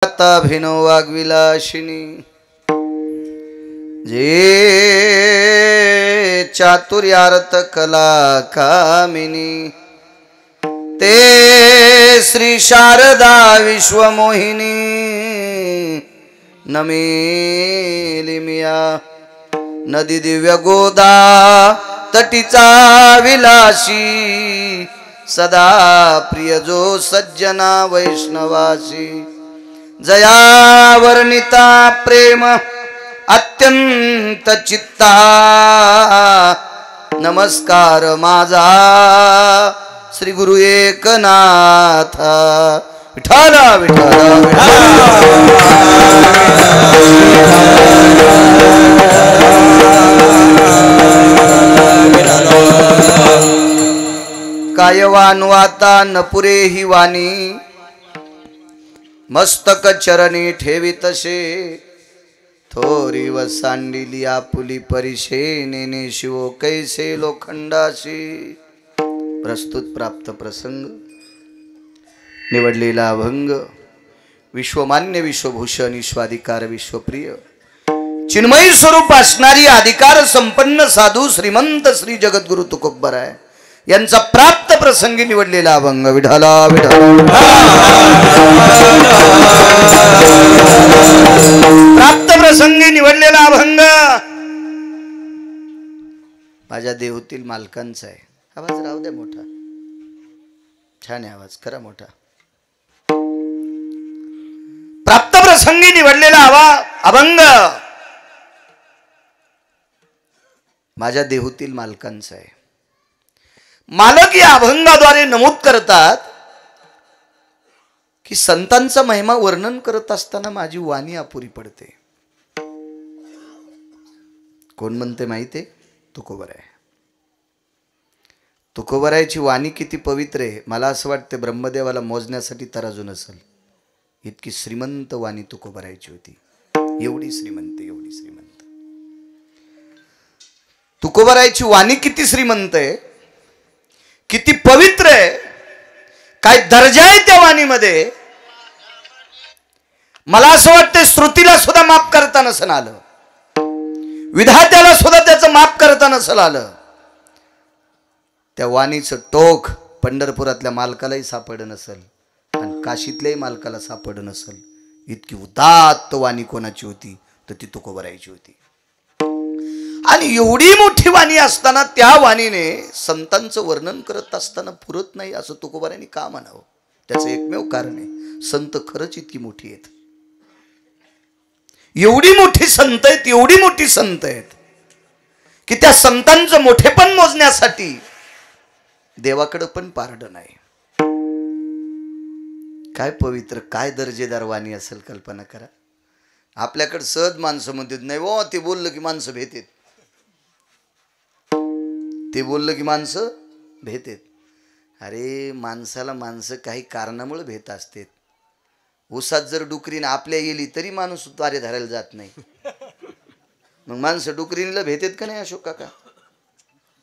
भिनो वाग्विलाशिनी जे चातुर्यार्थ कला कामिनी ते श्री शारदा विश्वमोहिनी नमेली मिया नदी दिव्य गोदा तटीचा विलासी सदा प्रिय जो सज्जना वैष्णवासी जया वर्णिता प्रेम अत्यंत चित्ता नमस्कार माझा श्री गुरु एकनाथ विठ्ठल विठ्ठल कायवान वाता न पुरे ही वाणी मस्तक चरणी ठेवी तसे थोरी व सांडिली आपुली परिशे नेने शिवो कैसे लोखंडाशी। प्रस्तुत प्राप्त प्रसंग निवडलेला अभंग विश्वमान्य विश्वभूषण विश्वाधिकार विश्वप्रिय चिन्मयी स्वरूप असणारी अधिकार संपन्न साधू श्रीमंत श्री जगद्गुरु तुकोबराय यांचा प्राप्त प्रसंगी निवडलेला अभंग विठ्ठला विठ्ठल। प्राप्त प्रसंगी निवडलेला अभंग माझ्या देहूतील मालकांचा आहे। आवाज राहू द्या मोठा, छान आहे आवाज, खरा मोठा। प्राप्त प्रसंगी निवडलेला अभंग माझ्या देहूतील मालकांचा आहे। मालक या अभंगाद्वारे नमूद करतात की संतांचा महिमा वर्णन करत असताना माझी वाणी अपुरी पडते। कोण म्हणते माहिती? तुकोबराय। तुकोबरायची वाणी किती पवित्र आहे, मला असं वाटतं ब्रह्मदेवाला मोजण्यासाठी तराजू नसेल इतकी श्रीमंत वाणी तुकोबरायची होती। एवढी श्रीमंत, एवढी श्रीमंत तुकोबरायची वाणी किती श्रीमंत आहे, किती पवित्र आहे, काय दर्जा आहे त्या वाणीमध्ये। मला असं वाटतं श्रुतीला सुद्धा माफ करता नसेल आलं, विधात्याला सुद्धा त्याचं माफ करता नसेल आलं। त्या वाणीचं टोक पंढरपुरातल्या मालकालाही सापडलं नसेल आणि काशीतल्याही मालकाला सापडलं नसेल। इतकी उदात्त वाणी कोणाची होती तर ती तुकोबरायची होती। आणि एवढी मोठी वाणी असताना त्या वाणीने संतांचं वर्णन करत असताना पुरत नाही असं तुकोबरायांनी का म्हणावं? त्याचं एकमेव कारण आहे, संत खरंच इतकी मोठी आहेत, एवढी मोठी संत आहेत, एवढी मोठी संत आहेत की त्या संतांचं मोठेपण मोजण्यासाठी देवाकडं पण पारडं नाही। काय पवित्र, काय दर्जेदार वाणी असेल कल्पना करा। आपल्याकडे सहज माणसं म्हणतात नाही वो ते बोललं की माणसं भेटेत, ते बोललं की माणसं भेटेत। अरे माणसाला माणसं काही कारणामुळे भेट असतात। उसात जर डुकरीने आपल्या गेली तरी माणूस तारे धरायला जात नाही, मग माणसं डुकरीला भेटेत का नाही अशोक काका?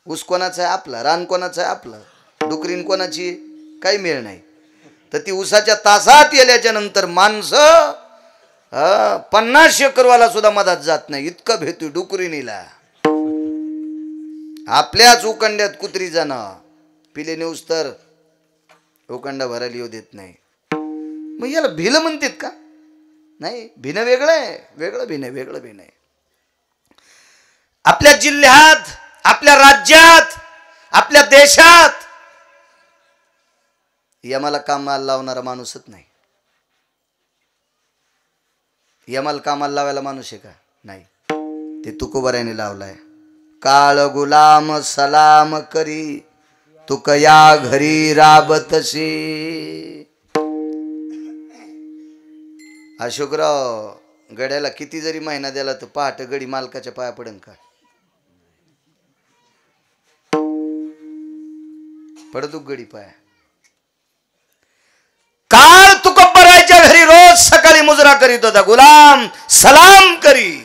ऊस कोणाचा आहे? आपला. रान कोणाचं आहे? आपलं. डुकरीन कोणाची? काही मेळ नाही। तर ती उसाच्या तासात गेल्याच्या नंतर माणसं 50 एकरवाला सुद्धा मधात जात नाही, इतकं भेटू डुकरीनीला। आपल्याच उकंड्यात कुत्री जाणं पिले नेऊस तर उकंडा भरायला येऊ देत नाही। मग याला भिलं म्हणतात का? नाही, भिनं वेगळं आहे, वेगळं भिनं, वेगळं भिनं आहे। आपल्या जिल्ह्यात, आपल्या राज्यात, आपल्या देशात यमाला कामाला लावणारा माणूसच नाही। यमाला कामाला लावायला माणूस आहे का? नाही, ते तुकोबरायाने लावलाय। काळ गुलाम सलाम करी तुक या घरी राबतशी। अशोकराव गड्याला किती जरी महिना दिला तर पहाटे गडी मालकाच्या पाया पडन का? पडतो गडी पाया। काळ तुकोबरायच्या घरी रोज सकाळी मुजरा करीत होता, गुलाम सलाम करी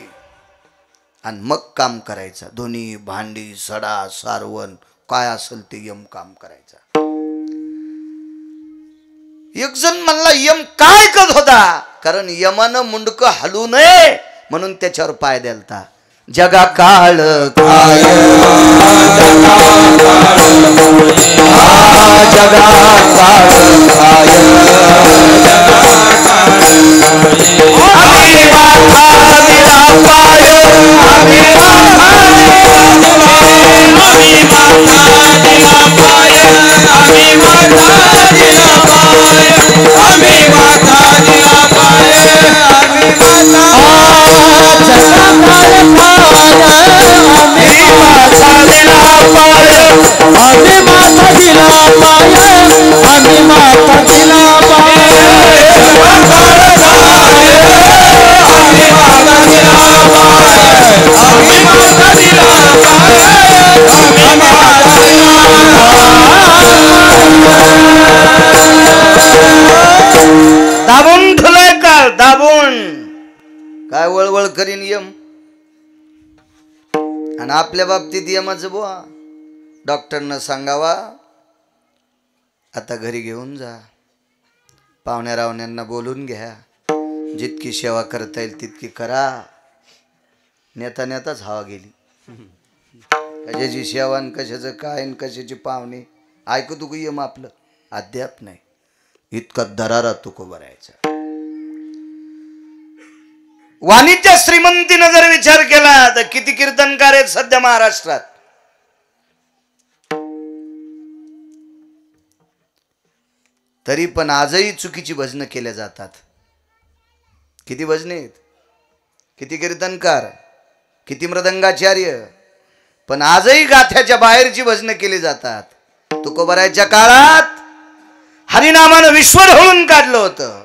आणि मग काम करायचं। धुनी भांडी सडा सारवण काय असेल ते यम काम करायचा। एक जण म्हणला यम काय करत होता? कारण यमानं मुंडक हलू नये म्हणून त्याच्यावर पाय द्यालता. जगा काळ काय जगा काळ काय आम्ही माथा दिला पाय आम्ही माथा दिला पाय आम्ही माथा दिला पाय आम्ही माथा दिला पाय आम्ही माथा जगा काळ आम्ही माथा दिला पाय आम्ही माथा दिला पाय आम्ही माथा दिला पाय जगा काळ आम्ही माथा दिला पाय आम्ही माथा दिला पाय आम्ही माथा दिला दाबून ठुलाय काळ दाबून काय वळवळ करीन यम. आणि आपल्या बाबतीत यमाचं बुवा डॉक्टरनं सांगावा आता घरी घेऊन जा, पाहुण्या रावण्यांना बोलून घ्या, जितकी सेवा करता येईल तितकी करा. नेता नेताच हवा गेली. कशाची सेवा न कशाचं काय न कशाची पाहुणे ऐकू तू यम आपलं अद्याप नाही. इतका दरारा तुको भरायचा. वाणिज्य श्रीमंतीनं जर विचार केला तर किती कीर्तनकार आहेत सध्या महाराष्ट्रात. तरी पण आजही चुकीची भजनं केल्या जातात. किती भजने आहेत, किती कीर्तनकार, किती मृदंगाचार्य, पण आजही गाथ्याच्या बाहेरची भजनं केली जातात. तुकोबरायच्या काळात हरिनामानं विश्व ढवळून काढलं होतं.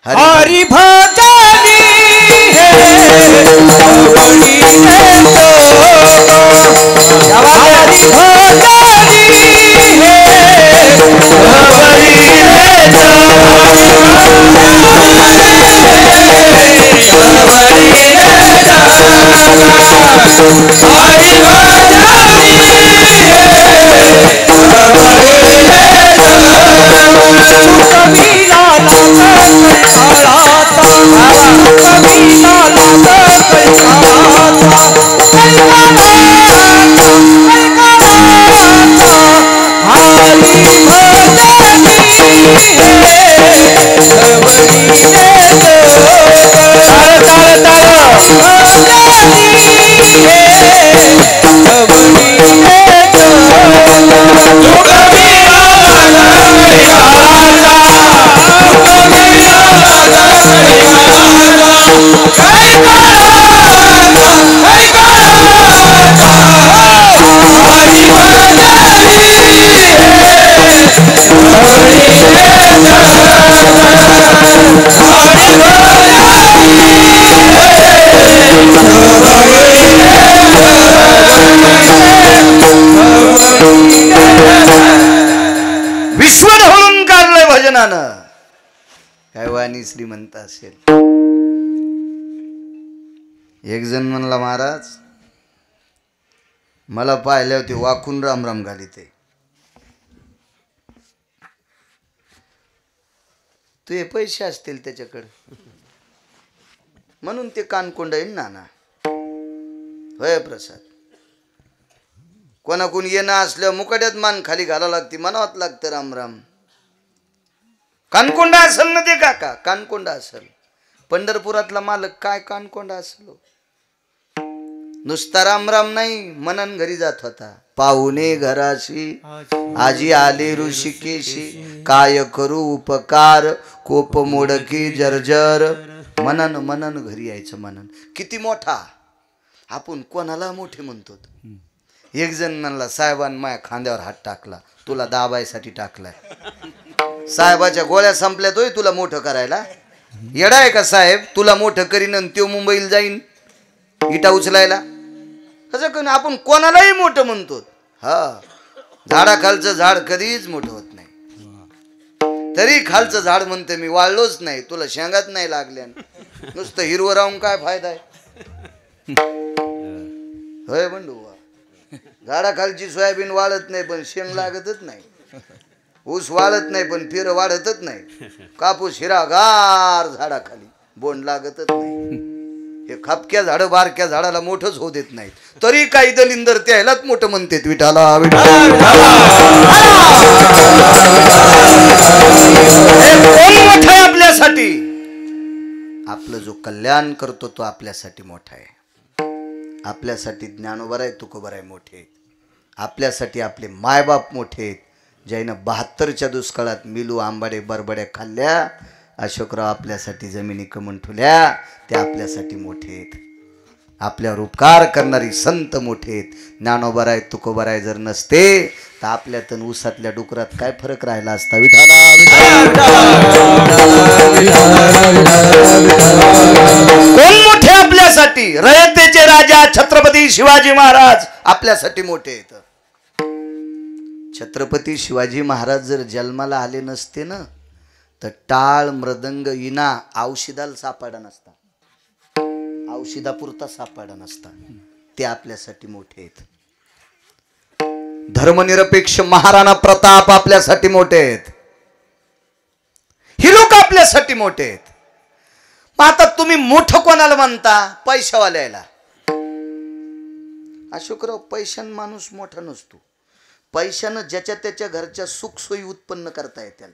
हरी भजनी विश्व ढवळून काढलंय भजनानं. काय वाणी श्रीमंत असेल. एक जण म्हणला महाराज मला पाहिले होते वाकून राम राम घाली ते तुझे पैसे असतील त्याच्याकडे म्हणून ते कानकोंड येईल नाना. होय प्रसाद. कोणाकून येणं असलं मुकाट्यात मान खाली घाला लागते, म्हणावत लागतं राम राम. कानकोंडा असेल ना ते काका, कानकोंडा असेल. पंढरपुरातला मालक काय कानकोंडा असलो. नुसता राम राम नाही मनन घरी जात होता. पाहुणे घराशी आजी आले ऋषिकेशी काय करू उपकार कोप मोडकी जर्जर. मनन मनन घरी यायचं. मनन किती मोठा. आपण कोणाला मोठे म्हणतो. एक जण म्हणला साहेबांनी माझ्या खांद्यावर हात टाकला, तुला दाबायसाठी टाकलाय. साहेबाच्या गोळ्या संपल्यात होय तुला मोठं करायला. येडा आहे का साहेब. तुला मोठं करीन आणि त्यो मुंबईला जाईन इटा उचलायला. कसं करून आपण कोणालाही मोठं म्हणतो. हा झाडाखालचं झाड कधीच मोठं होत नाही. तरी खालचं झाड म्हणते मी वाळलोच नाही, तुला शेंगात नाही लागल्या. नुसतं हिरवं राहून काय फायदा आहे. होय बंडू. झाडाखालची सोयाबीन वाळत नाही पण शेंग लागतच नाही. ऊस वाढत नाही पण फिर वाढतच नाही. कापूस हिरागार झाडाखाली बोंड लागतच नाही. हे खपक्या झाड बारक्या झाडाला मोठंच होऊ देत नाहीत. तरी काही दलिंदर त्यालाच मोठं म्हणतात. विठाला कोण मोठा आहे आपल्यासाठी? आपलं जो कल्याण करतो तो आपल्यासाठी मोठा आहे. आपल्यासाठी ज्ञानोबा आहे, तुकोबा आहे मोठे आहेत. आपल्यासाठी आपले मायबाप मोठे आहेत. ज्यानं 72च्या दुष्काळात मिलू आंबाडे बरबड्या खाल्ल्या. अशोकराव आपल्यासाठी जमिनी कमवून ठेवल्या. ते आपल्यासाठी मोठे आहेत. आपल्यावर उपकार करणारी संत मोठे आहेत. ज्ञानोबा आहे, तुकोबा आहे जर नसते तर आपल्यात ऊसातल्या डुकरात काय फरक राहिला असता? कोण मोठे आपल्यासाठी? रयतेचे राजा छत्रपती शिवाजी महाराज आपल्यासाठी मोठे आहेत. छत्रपती शिवाजी महाराज जर जन्माला आले नसते ना तर टाळ मृदंग इना औषधाला सापडा नसता. औषधापुरता सापडा नसता. ते आपल्यासाठी मोठे आहेत. धर्मनिरपेक्ष महाराणा प्रताप आपल्यासाठी मोठे आहेत. ही लोक आपल्यासाठी मोठे आहेत. मग आता तुम्ही मोठं कोणाला म्हणता? पैशावाल्याला. अशोकराव पैशान माणूस मोठा नसतो. पैशानं ज्याच्या त्याच्या घरच्या सुखसोयी उत्पन्न करता येतात.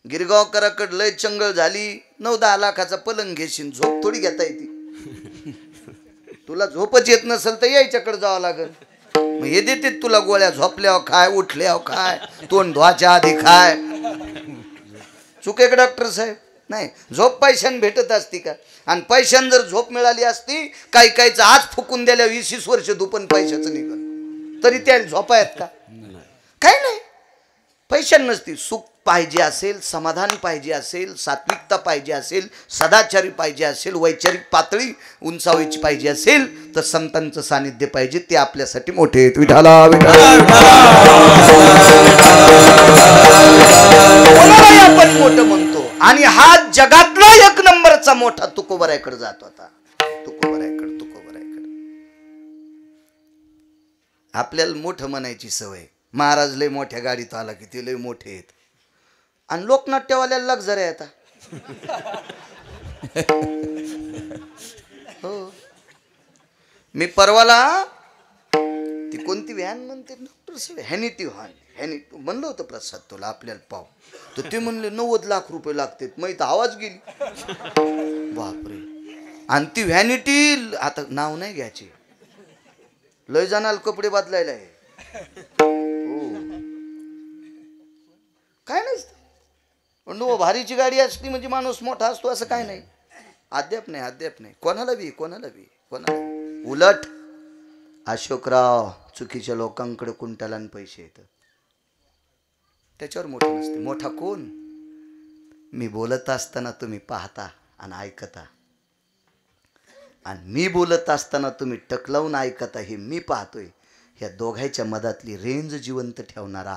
गिरगावकराकडे लय चंगळ झाली, 9-10 लाखाचा पलंग घेशील, झोप थोडी घेता येते. तुला झोपच येत नसेल तर यायच्याकडे जावं लागेल. मग हे देते तुला गोळ्या, झोपल्यावर खाय, उठल्यावर खाय, तोंड धुवाच्या आधी खाय. चुके का डॉक्टर साहेब? नाही. झोप पैशाने भेटत असती का? आणि पैशाने जर झोप मिळाली असती, काही काहीच आज फुकून दिल्या 20 वर्ष दुपन पैशाचं निघल तरी त्या झोपा आहेत का? काय नाही. पैशाने नसती. सुख पाहिजे असेल, समाधान पाहिजे असेल, सात्विकता पाहिजे असेल, सदाचारी पाहिजे असेल, वैचारिक पातळी उंचावायची पाहिजे असेल तर संतांचं सानिध्य पाहिजे. ते आपल्यासाठी मोठे आहेत. विठाला आपण मोठं म्हणतो. आणि हा जगातला 1 नंबरचा मोठा तुकोबरायकडे जात होता. तुकोबरायकडे. आपल्याला मोठं म्हणायची सवय. महाराज लय मोठ्या गाडीत आला की ते लय मोठे आहेत. आणि लोकनाट्यवाल्याला लक्झरी आता. हो. मी परवाला ती कोणती व्हॅन म्हणते डॉक्टर साहेब, हॅनिटी व्हॅन, हॅनिटी म्हणलं होतं प्रसाद तुला आपल्याला पाव. तर ते म्हणले 90 लाख रुपये लागतात. मग आवाज गेली. बापरे. आणि ती व्हॅनिटी आता नाव नाही घ्यायची. लय जाणार कपडे बदलायला आहे. काय नसतं. पण भारीची गाडी असली म्हणजे माणूस मोठा असतो असं काय नाही. अद्याप नाही. कोणाला बी. उलट अशोकराव चुकीच्या लोकांकडे कुंटालान पैसे येतात. त्याच्यावर मोठं नसते. मोठा कोण? मी बोलत असताना तुम्ही पाहता आणि ऐकता, आणि मी बोलत असताना तुम्ही टकलावून ऐकता हे मी पाहतोय. ह्या दोघांच्या मधातली रेंज जिवंत ठेवणारा,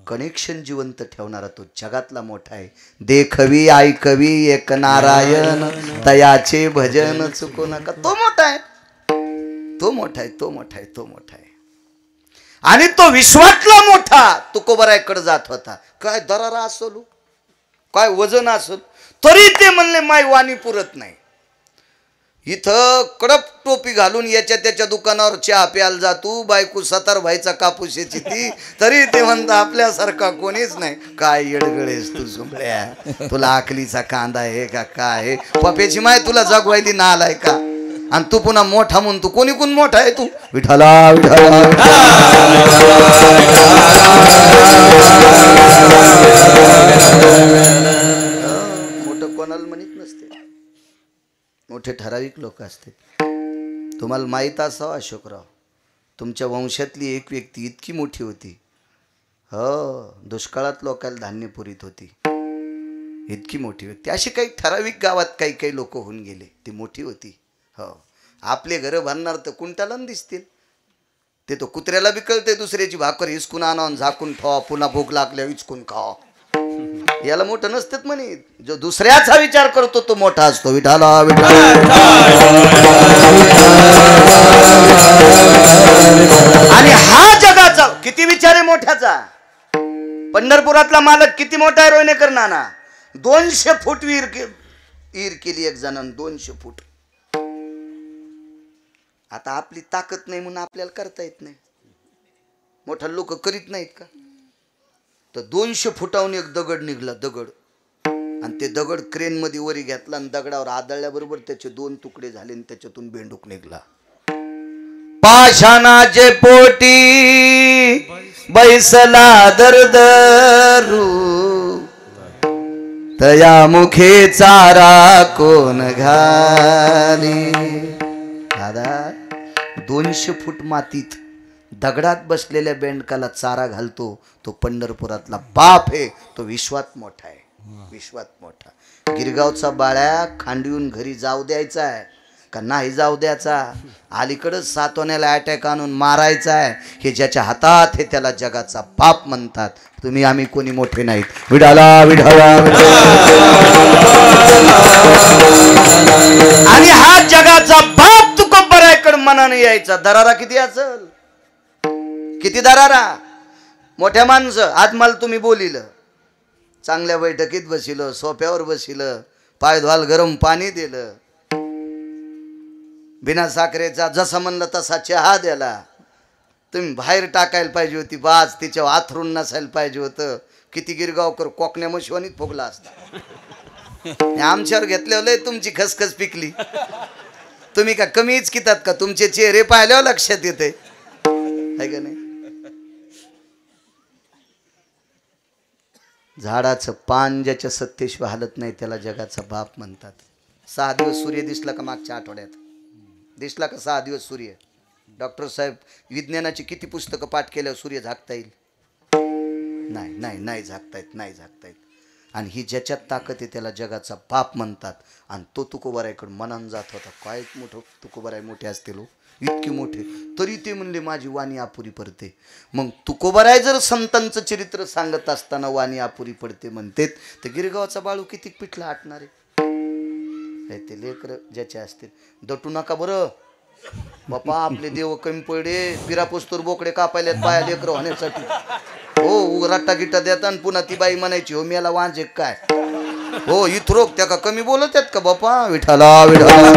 कनेक्शन जिवंत ठेवणारा तो जगातला मोठा आहे. देखवी ऐकवी एक नारायण, तयाचे भजन चुको नका. तो मोठा आहे. आणि तो विश्वातला मोठा तुकोबरायकडे जात होता. काय दरारा असलो, काय वजन असलं तरी ते म्हणले माय वाणी पुरत नाही. इथं कडक टोपी घालून याच्या त्याच्या दुकानावर चहा प्यायला जातो. बायको 7 भाईचा कापूस याची ती, तरी ते म्हणता आपल्यासारखा कोणीच नाही. काय येडगळेस तू सुंबड्या, तुला आकलीचा कांदा आहे का काय? पप्याची माय तुला जगवायली ना आलाय का? आणि तू पुन्हा मोठा म्हणतो. कोणी कोण मोठा आहे तू? विठाला मोठं कोणाला म्हणत नसते. मोठे ठराविक लोक असते. तुम्हाला माहीत असावं अशोकराव, तुमच्या वंशातली एक व्यक्ती इतकी मोठी होती. हो, दुष्काळात लोकांना धान्य पुरीत होती. इतकी मोठी व्यक्ती. अशी काही ठराविक गावात काही लोक होऊन गेले. ती मोठी होती. हो. आपले घरं बांधणार तर कुंटाला दिसतील. ते तो कुत्र्याला बी कळते दुसऱ्याची भाकर हिसकून आणून झाकून ठेवा, पुन्हा भूक लागल्या हिचकून खावा. याला मोठं नसतेच म्हणे. जो दुसऱ्याचा विचार करतो तो मोठा असतो. विठाला आणि हा जगाचा किती विचार आहे मोठ्याचा. पंढरपुरातला मालक किती मोठा आहे रोहिणेकर नाना? 200 फूट विहीर केली एक जणांनी, 200 फूट. आता आपली ताकद नाही म्हणून आपल्याला करता येत नाही. मोठा लोक करीत नाहीत का? तर 200 फुटाहून एक दगड निघला, दगड. आणि ते दगड क्रेन मध्ये वरी घेतला आणि दगडावर आदळल्याबरोबर त्याचे 2 तुकडे झाले आणि त्याच्यातून बेंडूक निघला. पाषाणाचे पोटी बैसला दरदरू, तया मुखे चारा कोण घाली. दादा 200 फूट मातीत दगडात बसलेल्या बेंडकाला चारा घालतो तो पंढरपुरातला बाप आहे. तो विश्वात मोठा आहे, विश्वात मोठा. गिरगावचा बाळ्या खांडून घरी जाऊ द्यायचा आहे का नाही जाऊ द्यायचा? अलीकडं सातवण्याला अटॅक आणून मारायचा आहे. हे ज्याच्या हातात हे त्याला जगाचा बाप म्हणतात. तुम्ही आम्ही कोणी मोठे नाहीत. विठाला विठाला. आणि हा जगाचा बाप तुकोबरायकडे मनाने यायचा. दरारा किती असेल, किती दरारा. मोठ्या माणसं आज मला तुम्ही बोलिलं, चांगल्या बैठकीत बसिलं, सोफ्यावर बसिलं, पाय धुवाल गरम पाणी दिलं, बिना साखरेचा जसं म्हणलं तसा चहा द्याला. तुम्ही बाहेर टाकायला पाहिजे होती बाज, तिच्यावर आथरून नसायला पाहिजे होतं. किती गिरगावकर कोकण्या मशिवानीत फुगला असता. आमच्यावर घेतल्यावर तुमची खसखस पिकली. तुम्ही का कमीच कितात का? तुमचे चेहरे पाहिल्यावर लक्षात येते आहे का नाही? झाडाचं पान ज्याच्या सत्तेशिवाय हालत नाही त्याला जगाचा बाप म्हणतात. 6 दिवस सूर्य दिसला का? मागच्या आठवड्यात दिसला का 6 दिवस सूर्य? डॉक्टर साहेब विज्ञानाची किती पुस्तकं पाठ केल्यावर सूर्य झाकता येईल? नाही नाही नाही झाकता येत, नाही झाकता येत. आणि ही ज्याच्यात ताकद आहे त्याला जगाचा बाप म्हणतात. आणि तो तुकोबारायकडे मनान जात होता. काय मोठं तुकोबाराय मोठे असतील, इतके मोठे, तरी ते म्हणले माझी वाणी अपुरी पडते. मग तुकोबाराय जर संतांचं चरित्र सांगत असताना वाणी अपुरी पडते म्हणतेत, तर गिरगावचा बाळू किती पिठला आटणार आहे? ते लेकर ज्याचे असतील. दटू नका बरं बापा, आपले देव कमी पडे. पिरापुस्तूर बोकडे कापायलेत पाया लेकर होण्यासाठी. हो रट्टा गिट्टा देता आणि पुन्हा ती बाई म्हणायची हो मेला वांजे काय. हो इथरोक त्या का कमी बोलत आहेत का बापा? विठाला विठाला.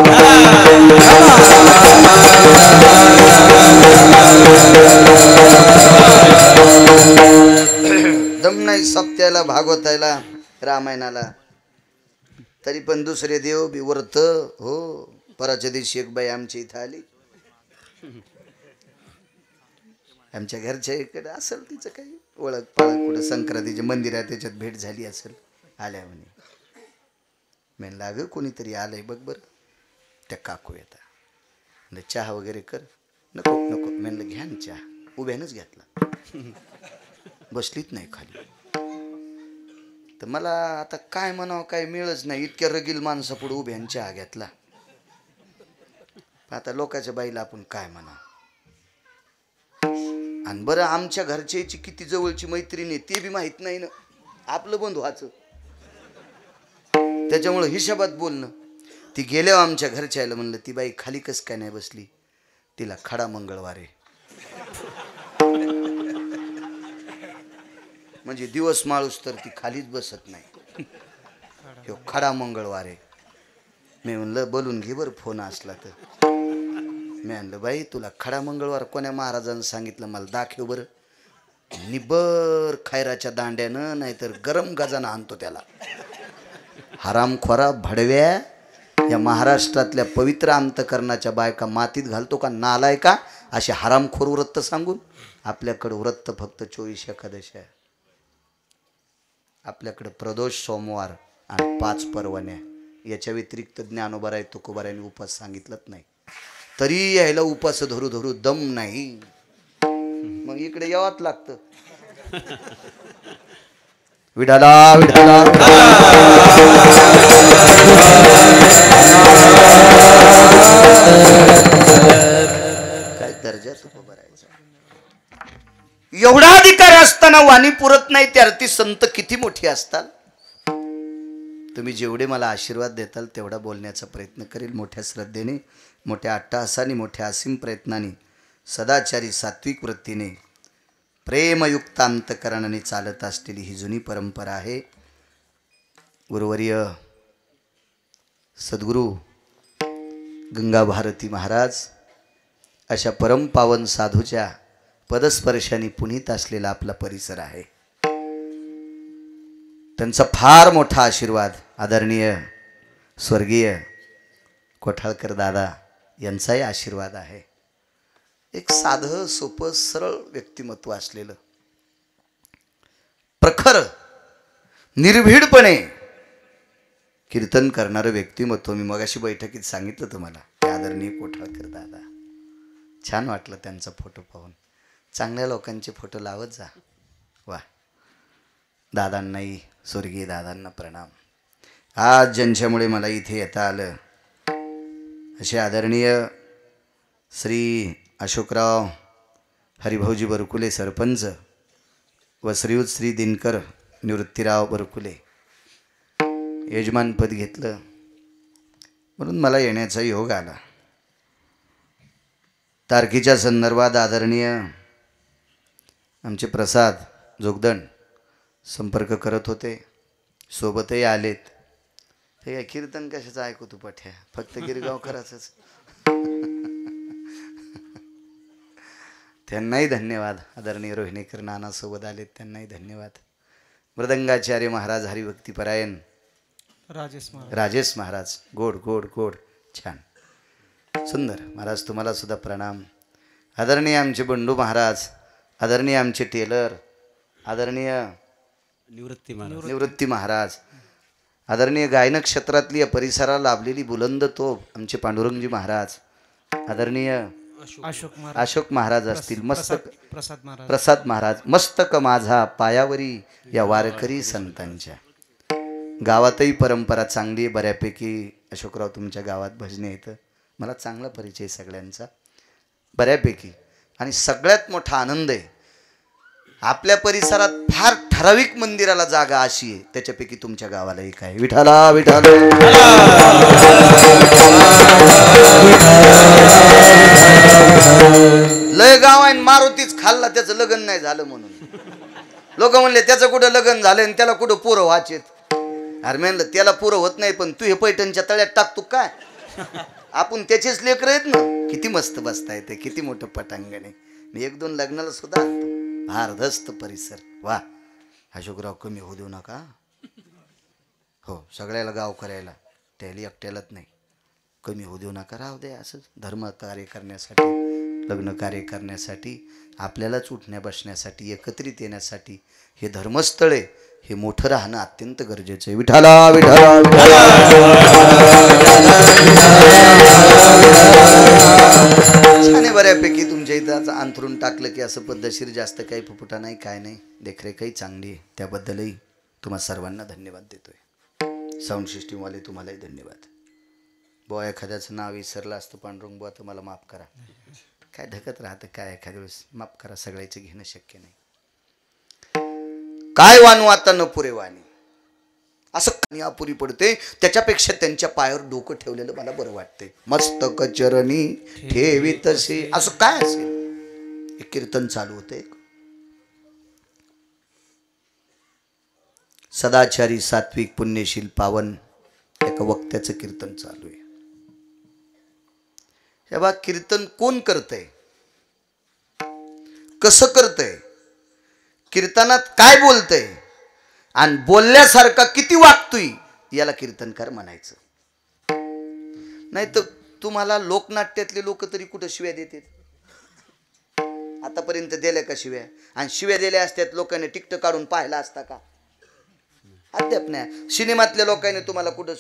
दम नाही सप्त्याला, भागवतायला, रामायणाला, तरी पण दुसरे देव बी व्रत. हो पराच्या दिवशी एक बाई आमच्या इथं आली. आमच्या घरच्या इकडे असेल तिचं काही ओळख पाळख, कुठं संक्रांतीचे मंदिर आहे त्याच्यात भेट झाली असेल. आल्या म्हणे. म्हणलं अगं कोणीतरी आलंय बघ बरं. त्या काकू येता म्हणजे चहा वगैरे कर. नको नको म्हणलं घ्या ना चहा. उभ्यानंच घेतला, बसलीच नाही खाली. तर मला आता काय म्हणावं काय मिळच नाही. इतक्या रगील माणसं पुढे उभ्यान चहा घेतला. आता लोकांच्या बाईला आपण काय म्हणावं. आणि बरं आमच्या घरच्याची किती जवळची मैत्रीण आहे ते बी माहित नाही ना. आपलं बंधू व्हायचं त्याच्यामुळं हिशोबात बोलणं. ती गेल्यावर आमच्या घरच्याला म्हणलं ती बाई खाली कस काय नाही बसली? तिला खडा मंगळवार आहे. म्हणजे दिवस माळूस तर ती खालीच बसत नाही. खडा मंगळवार आहे. मी म्हणलं बोलून घे बरं फोन असला तर. मी म्हणलं बाई तुला खडा मंगळवार कोण्या महाराजांनी सांगितलं मला दाखव बरं. निबर खैराच्या दांड्यानं नाहीतर गरम गजानं आणतो त्याला. हरामखोरा भडव्या, या महाराष्ट्रातल्या पवित्र अंतकरणाच्या बायका मातीत घालतो का नालाय का? असे हरामखोर व्रत सांगून. आपल्याकडं व्रत फक्त 24 एकादशी आहे. आपल्याकडं प्रदोष सोमवार आणि 5 परवण्या. याच्या व्यतिरिक्त ज्ञानोबाराय तुकोबारायने उपास सांगितलंच नाही. तरी यायला उपास धरू धरू दम नाही. मग इकडे यावंच लागतं. विठाला विठाला. काय दर्जा तुकोबारायचा. एवढा अधिकार असताना वाणी पुरत नाही त्यार्थी संत किती मोठी असतात. तुम्ही जेवढे मला आशीर्वाद देताल तेवढा बोलण्याचा प्रयत्न करेल. मोठ्या श्रद्धेने, मोठ्या अट्टहासाने, मोठ्या असीम प्रयत्नाने, सदाचारी सात्विक वृत्तीने प्रेमयुक्त अंतकरणाने चालत असलेली ही जुनी परंपरा आहे. गुरुवर्य सद्गुरू गंगा भारती महाराज अशा परमपावन साधूच्या पदस्पर्शाने पुनीत असलेला आपला परिसर आहे. त्यांचा फार मोठा आशीर्वाद आदरणीय स्वर्गीय कोठाळकर दादा यांचाही आशीर्वाद आहे. एक साधं सोपं सरळ व्यक्तिमत्व असलेलं, प्रखर निर्भीडपणे कीर्तन करणारं व्यक्तिमत्व. मी मगाशी बैठकीत सांगितलं तुम्हाला आदरणीय कोठाळकर दादा. छान वाटलं त्यांचा फोटो पाहून. चांगल्या लोकांचे फोटो लावत जा. वा, दादांनाही स्वर्गीय दादांना प्रणाम. आज ज्यांच्यामुळे मला इथे येता आलं असे आदरणीय श्री अशोकराव हरिभाऊजी बरकुले सरपंच व श्रीयुत श्री दिनकर निवृत्तीराव बरकुले यजमानपद घेतलं म्हणून मला येण्याचा योग आला. तारखेच्या संदर्भात आदरणीय आमचे प्रसाद जोगदंड संपर्क करत होते, सोबतही आलेत. हे काय कीर्तन कशाचं ऐकू तू पठ्या, फक्त गिरगाव करायचंच. त्यांनाही धन्यवाद. आदरणीय रोहिणीकर नाना सोबत आलेत, त्यांनाही धन्यवाद. मृदंगाचार्य महाराज हरिभक्तीपरायण राजेश महाराज गोड गोड गोड छान सुंदर महाराज, तुम्हाला सुद्धा प्रणाम. आदरणीय आमचे बंडू महाराज, आदरणीय आमचे टेलर, आदरणीय निवृत्ती महाराज, आदरणीय गायन क्षेत्रातली या परिसराला लाभलेली बुलंद तोफ आमचे पांडुरंगजी महाराज, आदरणीय अशोक महाराज असतील, मस्तक प्रसाद महाराज, मस्तक माझा पायावरी या वारकरी संतांच्या. गावातही परंपरा चांगली आहे बऱ्यापैकी. अशोकराव तुमच्या गावात भजने येतं, मला चांगला परिचय सगळ्यांचा बऱ्यापैकी. आणि सगळ्यात मोठा आनंद आहे आपल्या परिसरात फार ठराविक मंदिराला जागा अशी आहे, त्याच्यापैकी तुमच्या गावाला एक आहे. विठाला विठाला लय गाव आहे, मारुतीच खाल्ला त्याचं लग्न नाही झालं म्हणून लोक म्हणले त्याचं कुठं लग्न झालं आणि त्याला कुठं पोरं व्हायचेत. अरे म्हणलं त्याला पोरं होत नाही, पण तू हे पैठणच्या तळ्यात टाकतो काय? आपण त्याचेच लेकर आहेत ना. किती मस्त बसता येते, किती मोठं पटांगण आहे. मी एक दोन लग्नाला सुद्धा आणतो. भारदस्त परिसर. वा, अशोकराव कमी होऊ देऊ नका. हो, सगळ्याला गाव करायला, त्याला एकट्यालाच नाही. कमी होऊ देऊ नका, राहू दे असंच. धर्म कार्य करण्यासाठी, लग्न कार्य करण्यासाठी, आपल्यालाच उठण्या बसण्यासाठी, एकत्रित येण्यासाठी हे धर्मस्थळ आहे, हे मोठं राहणं अत्यंत गरजेचं आहे. विठाला विठाला छान बऱ्यापैकी तुमच्या इथं अंथरून टाकलं की असं पद्धतशीर, जास्त काही फुफुटा नाही, काय नाही, देखरेखही चांगली आहे. त्याबद्दलही तुम्हा सर्वांना धन्यवाद देतोय. साऊंड सिस्टीमवाले तुम्हालाही धन्यवाद. बुवा एखाद्याचं नाव विसरलं असतं पांडुरंग बुवा, तर मला माफ करा. काय धकत राहतं काय, एखाद्या वेळेस माफ करा. सगळ्याचं घेणं शक्य नाही. काय वानू आता न पुरे वाणी, असं अपुरी पडते. त्याच्यापेक्षा त्यांच्या पायावर डोकं ठेवलेलं मला बरं वाटते. मस्तक चरणी ठेवी तसे, असं काय असेल. एक कीर्तन चालू होते, सदाचारी सात्विक पुण्यशील पावन, एका वक्त्याचं कीर्तन चालू आहे. हे बा, कीर्तन कोण करतंय, कसं करतंय, कीर्तनात काय बोलतंय आणि बोलल्यासारखा किती वागतोय, याला कीर्तनकार म्हणायचं. नाही तर तुम्हाला लोकनाट्यातले लोक तरी कुठं शिव्या देतात? आतापर्यंत दिल्या का शिव्या? आणि शिव्या दिल्या असत्यात लोकांनी टिकट काढून पाहिला असता का? अद्याप नाही. सिनेमातल्या लोकांनी तुम्हाला कुठं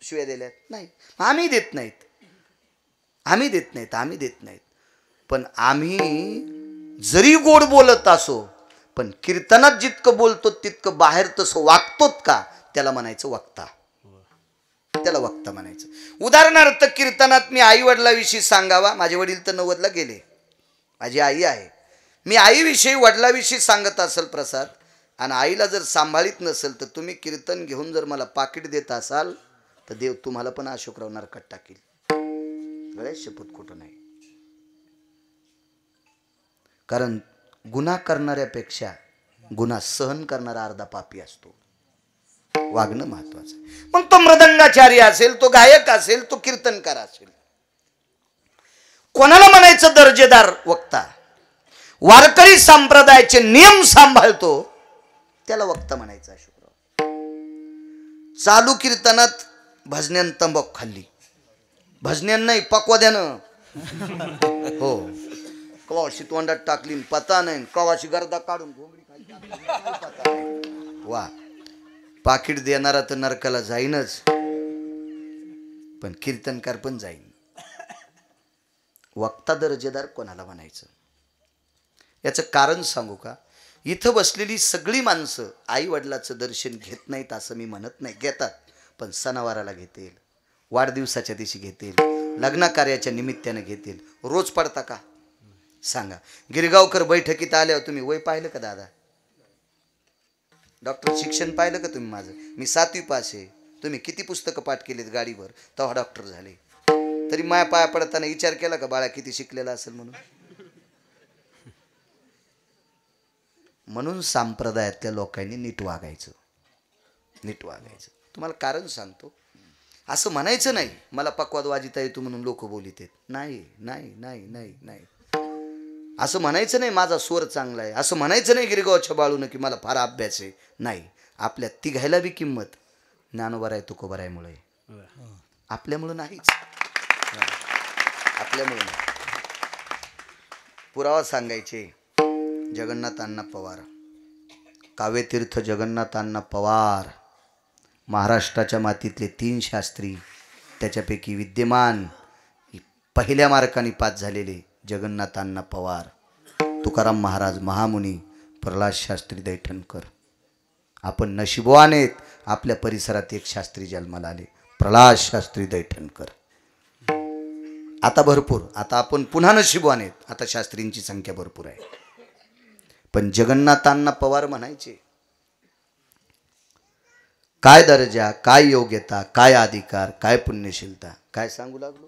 शिव्या दिल्यात? नाही. आम्ही देत नाहीत, आम्ही देत नाहीत, आम्ही देत नाहीत. पण आम्ही जरी गोड बोलत असो, पण कीर्तनात जितकं बोलतो तितकं बाहेर तसं वागतोत का, त्याला म्हणायचं वक्ता. त्याला वक्ता म्हणायचं. उदाहरणार्थ कीर्तनात मी आई वडिलाविषयी सांगावा. माझे वडील तर 90ला गेले, माझी आई आहे. मी आईविषयी वडिलाविषयी सांगत असेल प्रसाद, आणि आईला जर सांभाळीत नसेल, तर तुम्ही कीर्तन घेऊन जर मला पाकिट देत असाल, तर देव तुम्हाला पण अशोकराव नरकात टाकील. गळ्यात शपथ खोटं नाही. कारण गुन्हा करणाऱ्यापेक्षा गुन्हा सहन करणारा अर्धा पापी असतो. वागणं महत्वाचं. मग तो मृदंगाचारी असेल, तो गायक असेल, तो कीर्तनकार असेल, कोणाला म्हणायचं दर्जेदार वक्ता? वारकरी संप्रदायाचे नियम सांभाळतो त्याला वक्ता म्हणायचा. शुक्र चालू कीर्तनात भजन्यान तंबाखू खाल्ली, भजन्यान नाही पक्वाद्यानं, हो कवाशी तोंडात टाकली पता नाही, कवाशी गर्दा काढून घोंगडी खाली. वा, पाकिट देणारा तर नरकाला जाईनच, पण कीर्तनकार पण जाईन. वक्ता दर्जेदार कोणाला म्हणायचं? याचं कारण सांगू का? इथं बसलेली सगळी माणसं आई वडिलाचं दर्शन घेत नाहीत असं मी म्हणत नाही, घेतात, पण सणावाराला घेतील, वाढदिवसाच्या दिवशी घेतील, लग्न कार्याच्या निमित्ताने घेतील. रोज पडता का सांगा? गिरगावकर बैठकीत आल्यावर तुम्ही वय पाहिलं का दादा? डॉक्टर शिक्षण पाहिलं का तुम्ही? माझं मी 7वी पास आहे. तुम्ही किती पुस्तकं पाठ केलीत गाडीवर तेव्हा डॉक्टर झाले? तरी माया पाया पडताना विचार केला का बाळा किती शिकलेला असेल म्हणून? म्हणून संप्रदायातल्या लोकांनी नीट वागायचं, नीट वागायचं. तुम्हाला कारण सांगतो, असं म्हणायचं नाही मला पक्वाद वाजिता येतो म्हणून लोक बोलित आहेत. नाही नाही नाही नाही नाही असं म्हणायचं नाही माझा स्वर चांगला आहे, असं म्हणायचं नाही गिरगावच्या बाळून की मला फार अभ्यास आहे. नाही, आपल्या तिघायला बी किंमत ज्ञानोबा आहे तुकोबा आहे मुळे, आपल्यामुळं नाहीच, आपल्यामुळं नाही. पुरावा सांगायचे जगन्नाथ अण्णा पवार, काव्यतीर्थ जगन्नाथ अण्णा पवार, महाराष्ट्राच्या मातीतले 3 शास्त्री, त्याच्यापैकी विद्यमान पहिल्या मार्काने पास झालेले जगन्नाथ अण्णा पवार, तुकाराम महाराज महामुनी, प्रल्हाद शास्त्री दैठणकर. आपण नशिबवान आहेत, आपल्या परिसरात एक शास्त्री जन्माला आले, प्रल्हाद शास्त्री दैठणकर. आता भरपूर, आता आपण पुन्हा नशिबवान आहेत, आता शास्त्रींची संख्या भरपूर आहे. पण जगन्नाथांना पवार म्हणायचे. काय दर्जा, काय योग्यता, काय अधिकार, काय पुण्यशीलता, काय सांगू लागलो?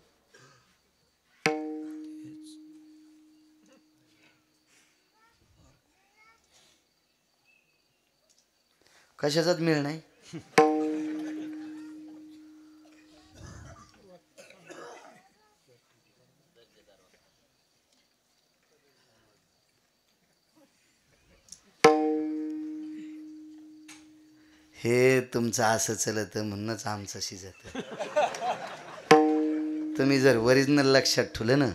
कशाचाच मेळ नाही. हे तुमचं असं चलत म्हणूनच आमचं शिजत. तुम्ही जर ओरिजिनल लक्षात ठेवलं ना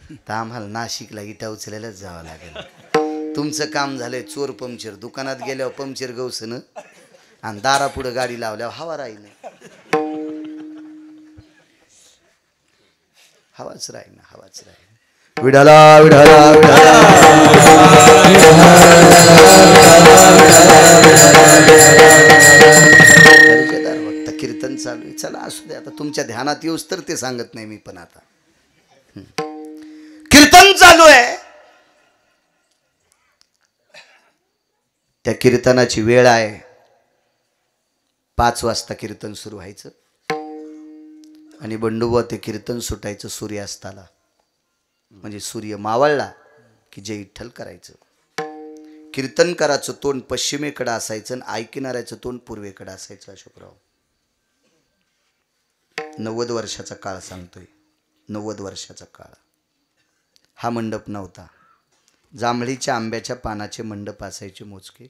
तर आम्हाला नाशिकला इटा उचलायलाच जावं लागेल. तुमचं काम झालंय चोर पंक्चर, दुकानात गेल्यावर पंक्चर गवसनं आणि दारापुढं गाडी लावल्यावर हवा राहील, हवाच राहील ना, हवाच राहील. विढाला विढाला दर्जेदार वक्ता कीर्तन चालू आहे. चला असू दे, आता तुमच्या ध्यानात येऊस तर ते सांगत नाही मी, पण आता कीर्तन चालू आहे. त्या कीर्तनाची वेळ आहे, 5 वाजता कीर्तन सुरू व्हायचं आणि बंडोबा ते कीर्तन सुटायचं सूर्यास्ताला. म्हणजे सूर्य मावळला की जय विठ्ठल करायचं. कीर्तनकाराचं तोंड पश्चिमेकडे असायचं आणि ऐकणाऱ्याचं तोंड पूर्वेकडे असायचं. अशोकराव 90 वर्षाचा काळ सांगतोय, 90 वर्षाचा काळ. हा मंडप नव्हता, जांभळीच्या आंब्याच्या पानाचे मंडप असायचे मोजके,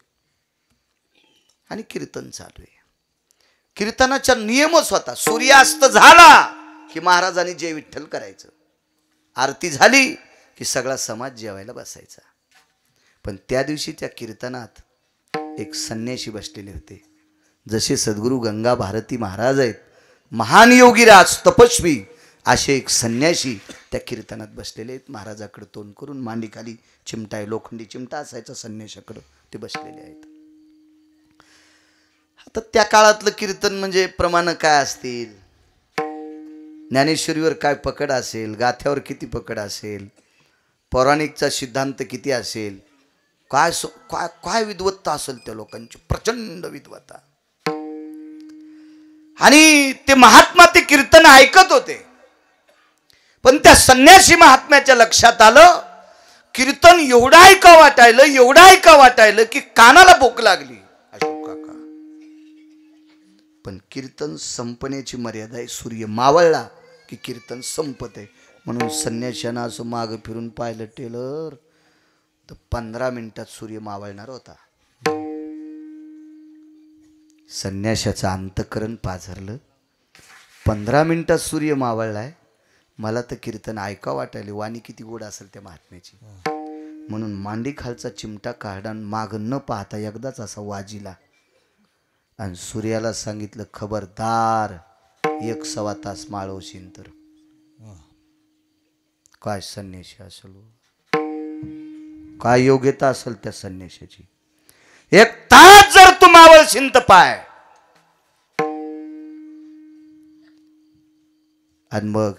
आणि कीर्तन चालू आहे. कीर्तनाचा नियमच होता, सूर्यास्त झाला की महाराजांनी जय विठ्ठल करायचं, आरती झाली की सगळा समाज जेवायला बसायचा. पण त्या दिवशी त्या कीर्तनात एक संन्यासी बसलेले होते. जसे सद्गुरू गंगा भारती महाराज आहेत, महान योगीराज तपस्वी, असे एक संन्यासी त्या कीर्तनात बसलेले आहेत. महाराजाकडे तोंड करून, मांडीखाली चिमटा आहे, लोखंडी चिमटा असायचा संन्याशाकडं, ते बसलेले आहेत. आता त्या काळातलं कीर्तन म्हणजे प्रमाण काय असतील, ज्ञानेश्वरीवर काय पकड असेल, गाथ्यावर किती पकड असेल, पौराणिकचा सिद्धांत किती असेल, काय काय काय विद्वत्ता असेल त्या लोकांची, प्रचंड विद्वत्ता. आणि ते महात्मा ते कीर्तन ऐकत होते. पण त्या संन्यासी महात्म्याच्या लक्षात आलं कीर्तन एवढं ऐका वाटायलं की कानाला भूक लागली अशोक काका. पण कीर्तन संपण्याची मर्यादा आहे. सूर्य मावळला की कीर्तन संपत आहे. म्हणून संन्याशानं असं मागं फिरून पाहिलं टेलर तर 15 मिनिटात सूर्य मावळणार होता. संन्याशाचं अंतःकरण पाझरलं. 15 मिनिटात सूर्य मावळलाय. मला तर कीर्तन ऐका वाटायले. वाणी किती गोड असेल त्या महात्म्याची. म्हणून मांडी खालचा चिमटा काढला आणि मागं न पाहता एकदाच असा वाजिला आणि सूर्याला सांगितलं, खबरदार 1-1.25 तास माळवशीन तर. काय संन्याशी असेल, काय योग्यता असेल त्या संन्याशाची. 1 तास जर तू मावळशीन तर पाय. आणि मग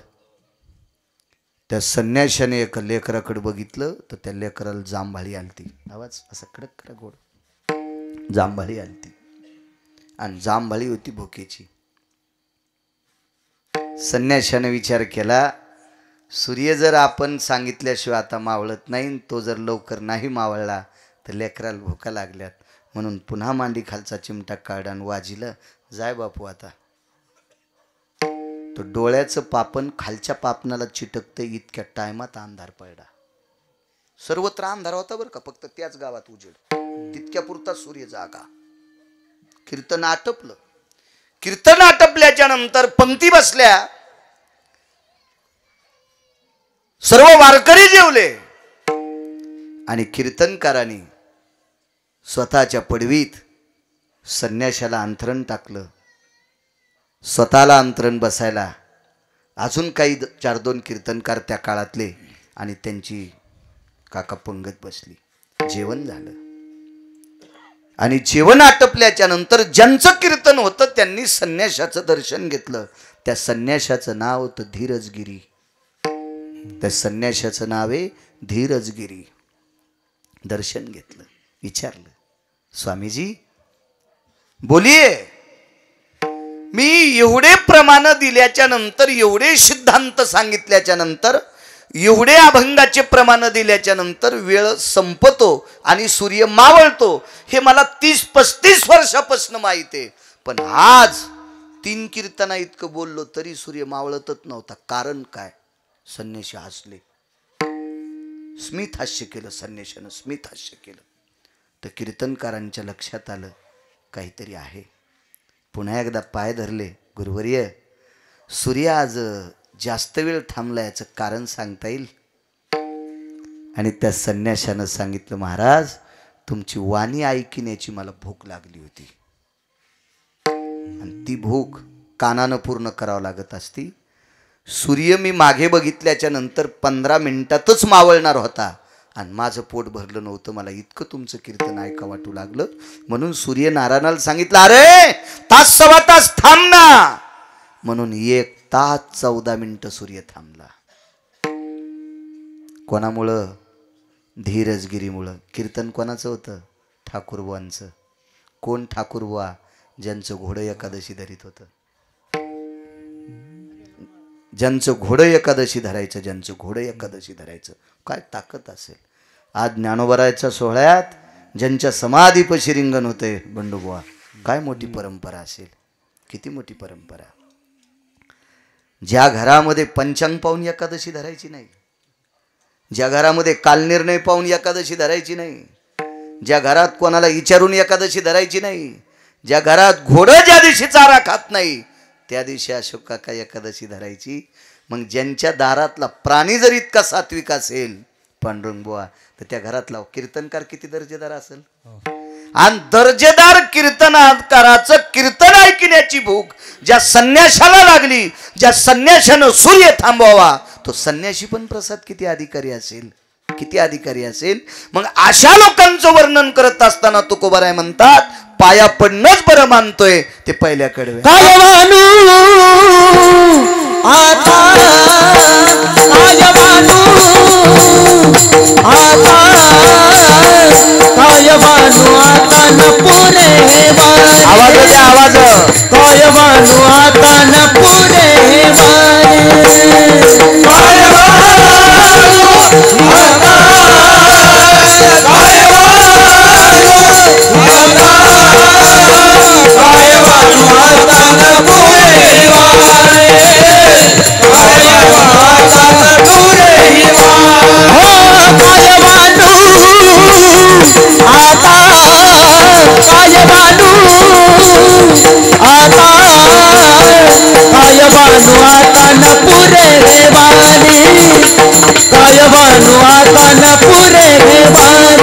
त्या संन्याशाने एका लेकराकडे बघितलं तर त्या लेकराला जांभाळी आलती. आवाज असा कडक कडक गोड. जांभाळी आलती आणि जांभाळी होती भुकेची. संन्याशाने विचार केला, सूर्य जर आपण सांगितल्याशिवाय आता मावळत नाही, तो जर लवकर नाही मावळला तर लेकराला भुका लागल्यात. म्हणून पुन्हा मांडी खालचा चिमटा काढा आणि वाजिलं, जाय बापू आता. तो डोळ्याचं पापण खालच्या पापणाला चिटकतं इतक्या टायमात अंधार पडला. सर्वत्र अंधार होता बरं का, फक्त त्याच गावात उजेड. तितक्या पुरता सूर्य जागा. कीर्तन आटपलं. कीर्तन आटपल्याच्या नंतर पंक्ती बसल्या. सर्व वारकरी जेवले आणि कीर्तनकारांनी स्वतःच्या पडवीत संन्याशाला अंथरण टाकलं. स्वतःला अंतरण बसायला अजून काही 4-2 कीर्तनकार त्या काळातले आणि त्यांची काका पंगत बसली. जेवण झालं आणि जेवण आटपल्याच्या नंतर ज्यांचं कीर्तन होतं त्यांनी संन्याशाचं दर्शन घेतलं. त्या संन्याशाचं नाव होतं धीरजगिरी. त्या संन्याशाचं नाव आहे धीरजगिरी. दर्शन घेतलं. विचारलं, स्वामीजी बोलिये. मी एवढे प्रमाण दिल्याच्या नंतर, एवढे सिद्धांत सांगितल्याच्या नंतर, एवढे अभंगाचे प्रमाण दिल्याच्या नंतर वेळ संपतो आणि सूर्य मावळतो हे मला 30-35 वर्षापासून माहिती आहे. पण आज 3 कीर्तना इतकं बोललो तरी सूर्य मावळतच नव्हता. कारण काय? संन्याशी हसले. स्मित हास्य केलं संन्याशानं. स्मित हास्य केलं तर कीर्तनकारांच्या लक्षात आलं काहीतरी आहे. पुन्हा एकदा पाय धरले. गुरुवर्य, सूर्य आज जास्त वेळ थांबला, याचं कारण सांगता येईल? आणि त्या संन्याशानं सांगितलं, महाराज तुमची वाणी ऐकण्याची मला भूक लागली होती आणि ती भूक कानानं पूर्ण करावं लागत असती. सूर्य मी मागे बघितल्याच्या नंतर 15 मिनिटातच मावळणार होता आणि माझं पोट भरलं नव्हतं. मला इतकं तुमचं कीर्तन ऐका वाटू लागलं. म्हणून सूर्य नारायणाला सांगितलं, अरे 1-1.25 तास थांब ना. म्हणून 1 तास 14 मिनिटं सूर्य थांबला. कोणामुळं? धीरजगिरीमुळं. कीर्तन कोणाचं होतं? ठाकूरबुवांचं. कोण ठाकूरबुवा? ज्यांचं घोडं एकादशी धरीत होतं. ज्यांचं घोडं एकादशी धरायचं, ज्यांचं घोडं एकादशी धरायचं. काय ताकद असेल. आज ज्ञानोबरायच्या सोहळ्यात ज्यांच्या समाधीपाशी रिंगण होते बंडूबुवा, काय मोठी परंपरा असेल. किती मोठी परंपरा. ज्या घरामध्ये पंचांग पाहून एकादशी धरायची नाही, ज्या घरामध्ये कालनिर्णय पाहून एकादशी धरायची नाही, ज्या घरात कोणाला विचारून एकादशी धरायची नाही, ज्या घरात घोडं ज्या दिवशी चारा खात नाही त्या दिवशी अशोक काका एकादशी धरायची. मग ज्यांच्या दारातला प्राणी जर इतका सात्विक असेल पांडुरंगबुवा, तर त्या घरातला कीर्तनकार किती दर्जेदार असेल. आणि दर्जेदार कीर्तनकाराचं कीर्तन ऐकण्याची भूक ज्या संन्याशाला लागली, ज्या संन्याशानं सूर्य थांबवावा, तो संन्याशी पण प्रसाद किती अधिकारी असेल, किती अधिकारी असेल. मग अशा लोकांचं वर्णन करत असताना तुकोबाराय म्हणतात, पाया पडणंच बरं मानतोय ते पहिल्या कडवे. काय मानू आता, काय मानू आता, काय मानू आता न पुरे आवाज द्या, आवाज. काय मानू आता न पुरे काय मानू आता बानू आता न पुरे रे वाणी काय बानू आता न पुरे रे वाणी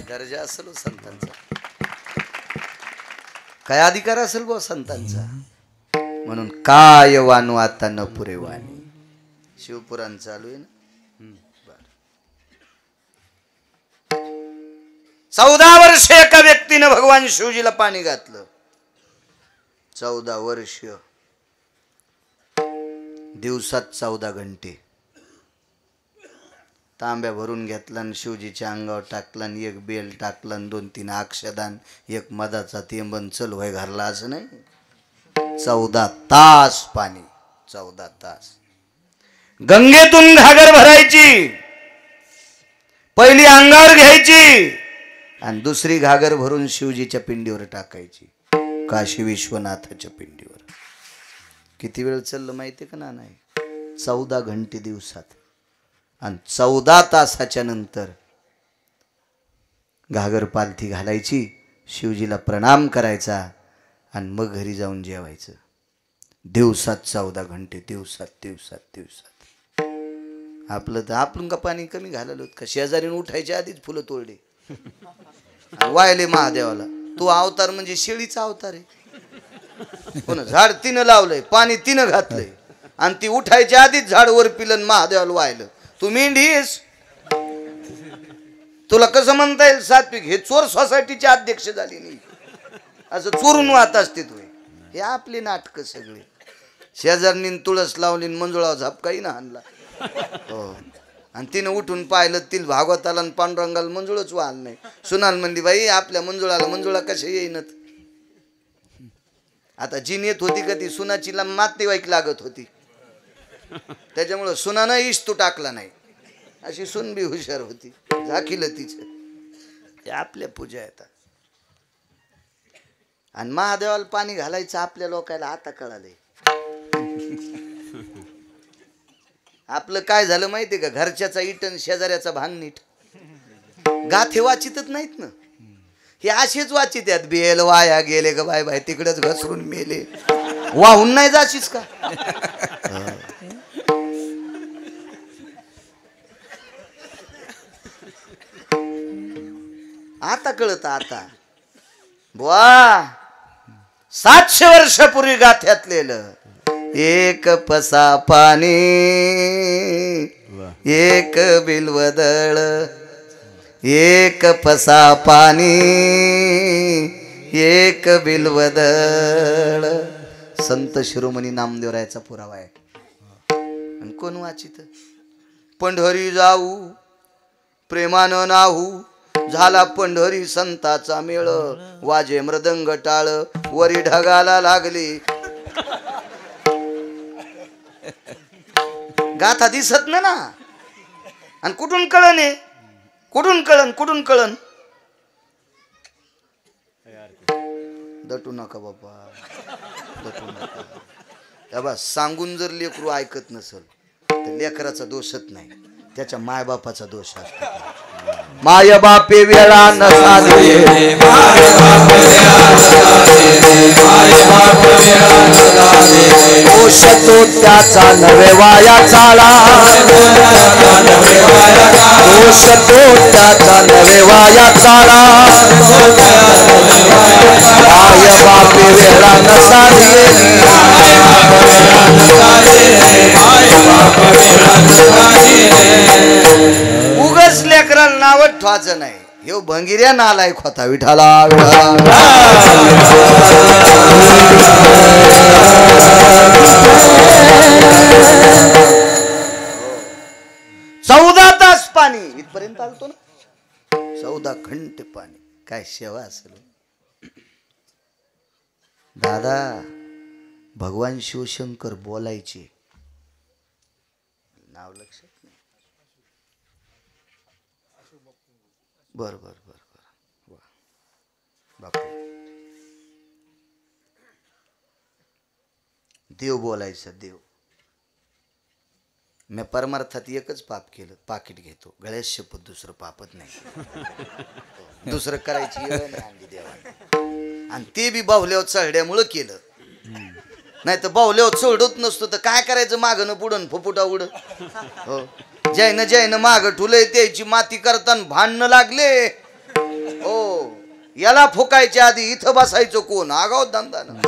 दर्जा असेल हो संतांचा, काय अधिकार असेल बो संतांचा. म्हणून काय वानू आता न पुरे वाणी. शिवपुराण चालू आहे ना. 14 वर्ष एका व्यक्तीनं भगवान शिवजीला पाणी घातलं. 14 वर्ष, दिवसात 14 घंटे. तांब्या भरून घेतला आणि शिवजीच्या अंगावर टाकला आणि एक बेल टाकला आणि 2-3 अक्षदान, एक मधाचा तेंबन चल व्हाय घरला. असं नाही. 14 तास पाणी. 14 तास. गंगेतून घागर भरायची, पहिली अंगावर घ्यायची आणि दुसरी घागर भरून शिवजीच्या पिंडीवर टाकायची, काशी विश्वनाथाच्या पिंडीवर. किती वेळ चाललं माहिती का ना? नाही, 14 घंटे दिवसात. आणि 14 तासाच्या नंतर घागर पालथी घालायची, शिवजीला प्रणाम करायचा आणि मग घरी जाऊन जेवायचं. दिवसात 14 घंटे. दिवसात दिवसात दिवसात. आपलं तर आपण का पाणी कमी घालवलं का? शेजारीने उठायच्या आधीच फुलं तोडली, वायले महादेवाला. तू अवतार म्हणजे शेळीचा अवतार आहे. पुन्हा झाड तिनं लावलंय, पाणी तिनं घातलंय आणि ती उठायच्या आधीच झाड वर पिलं महादेवाला वाहिलं. तू मेंढीस, तुला कसं म्हणता येईल सात्विक? हे चोर सोसायटीचे अध्यक्ष झाली नाही, असं चोरून वाहत असते तू. हे आपली नाटक सगळे. शेजारनी तुळस लावली, मंजुळा झापकाही ना आणला. हो. आणि तिनं उठून पाहिलं, तिला भागवताला आणि पांडुरंगाला मंजुळच वाहल नाही. सुनाल म्हणली, बाई आपल्या मंजुळाला मंजुळा कशा येईनत. आता जी नेत होती का ती सुनाचीला नातेवाईक लागत होती, त्याच्यामुळं सुनानं इस्तू टाकला नाही. अशी सुन बी हुशार होती, झाकीलं तिचं. हे आपल्या पूजा येतात. आणि महादेवाला पाणी घालायचं आपल्या लोकायला आता कळालंय. आपलं काय झालं माहितीये का? घरच्याचा इटन शेजाऱ्याचा भांग नीट. गाथे वाचितच नाहीत ना. हे असेच वाचित आहेत, बेल वाया गेले ग बाय बाय, तिकडेच घसरून मेले. वाहून नाही जाशीस का? आता कळत. आता बुवा 700 वर्षापूर्वी गाथ्यातलेलं. एक पसा पाणी, एक बिल्वदळ. एक पसा पाणी, एक बिल्वदळ. संत शिरोमणी नामदेवरायाचा पुरावा आहे. आणि कोण वाचित? पंढरी जाऊ प्रेमानं नाहू, झाला पंढरी संताचा मेळ. वाजे मृदंग टाळ, वरी ढगाला लागली. गाथा दिसत ना. आणि कुठून कळण आहे? कुठून कळण? कुठून कळण? दटू नका बाबा, दटू नका. बस सांगून जर लेकरू ऐकत नसल तर लेकराचा दोषच नाही, त्याच्या मायबापाचा दोष असतो. माय बापे वेळा नसा दे, दोष तो त्याचा नवे वाया चाला, दोष तो त्याचा नवे वाया चाला. माय बापे वेळा नसा दे, उगच लेकराला नाव ठेवायचं नाही. ह्यो भंगिऱ्या नालायक होता. विठाला विठाला. 14 तास पाणी इथपर्यंत आलतो ना, 14 घंटे पाणी. काय सेवा असेल दादा. भगवान शिवशंकर बोलायचे, नाव लक्षात नाही. बर बर बर बर बापू. देव बोलायचा. देव. मी परमार्थात एकच पाप केलं, पाकिट घेतो. गळ्यात शपथ दुसरं पापत नाही. दुसरं करायची वेळ नाही आणली देवाने. आणि ते बी बाहुल्यावर चढल्यामुळं केलं. नाही तर बाहुल्यावर चढत नसतो तर काय करायचं, मागणं पुढं फुफुटा उड. हो, जैन जैन माग ठुले त्याची माती करताना भांडणं लागले. हो, याला फुकायच्या आधी इथं बसायचं कोण, आगाव धंदानं.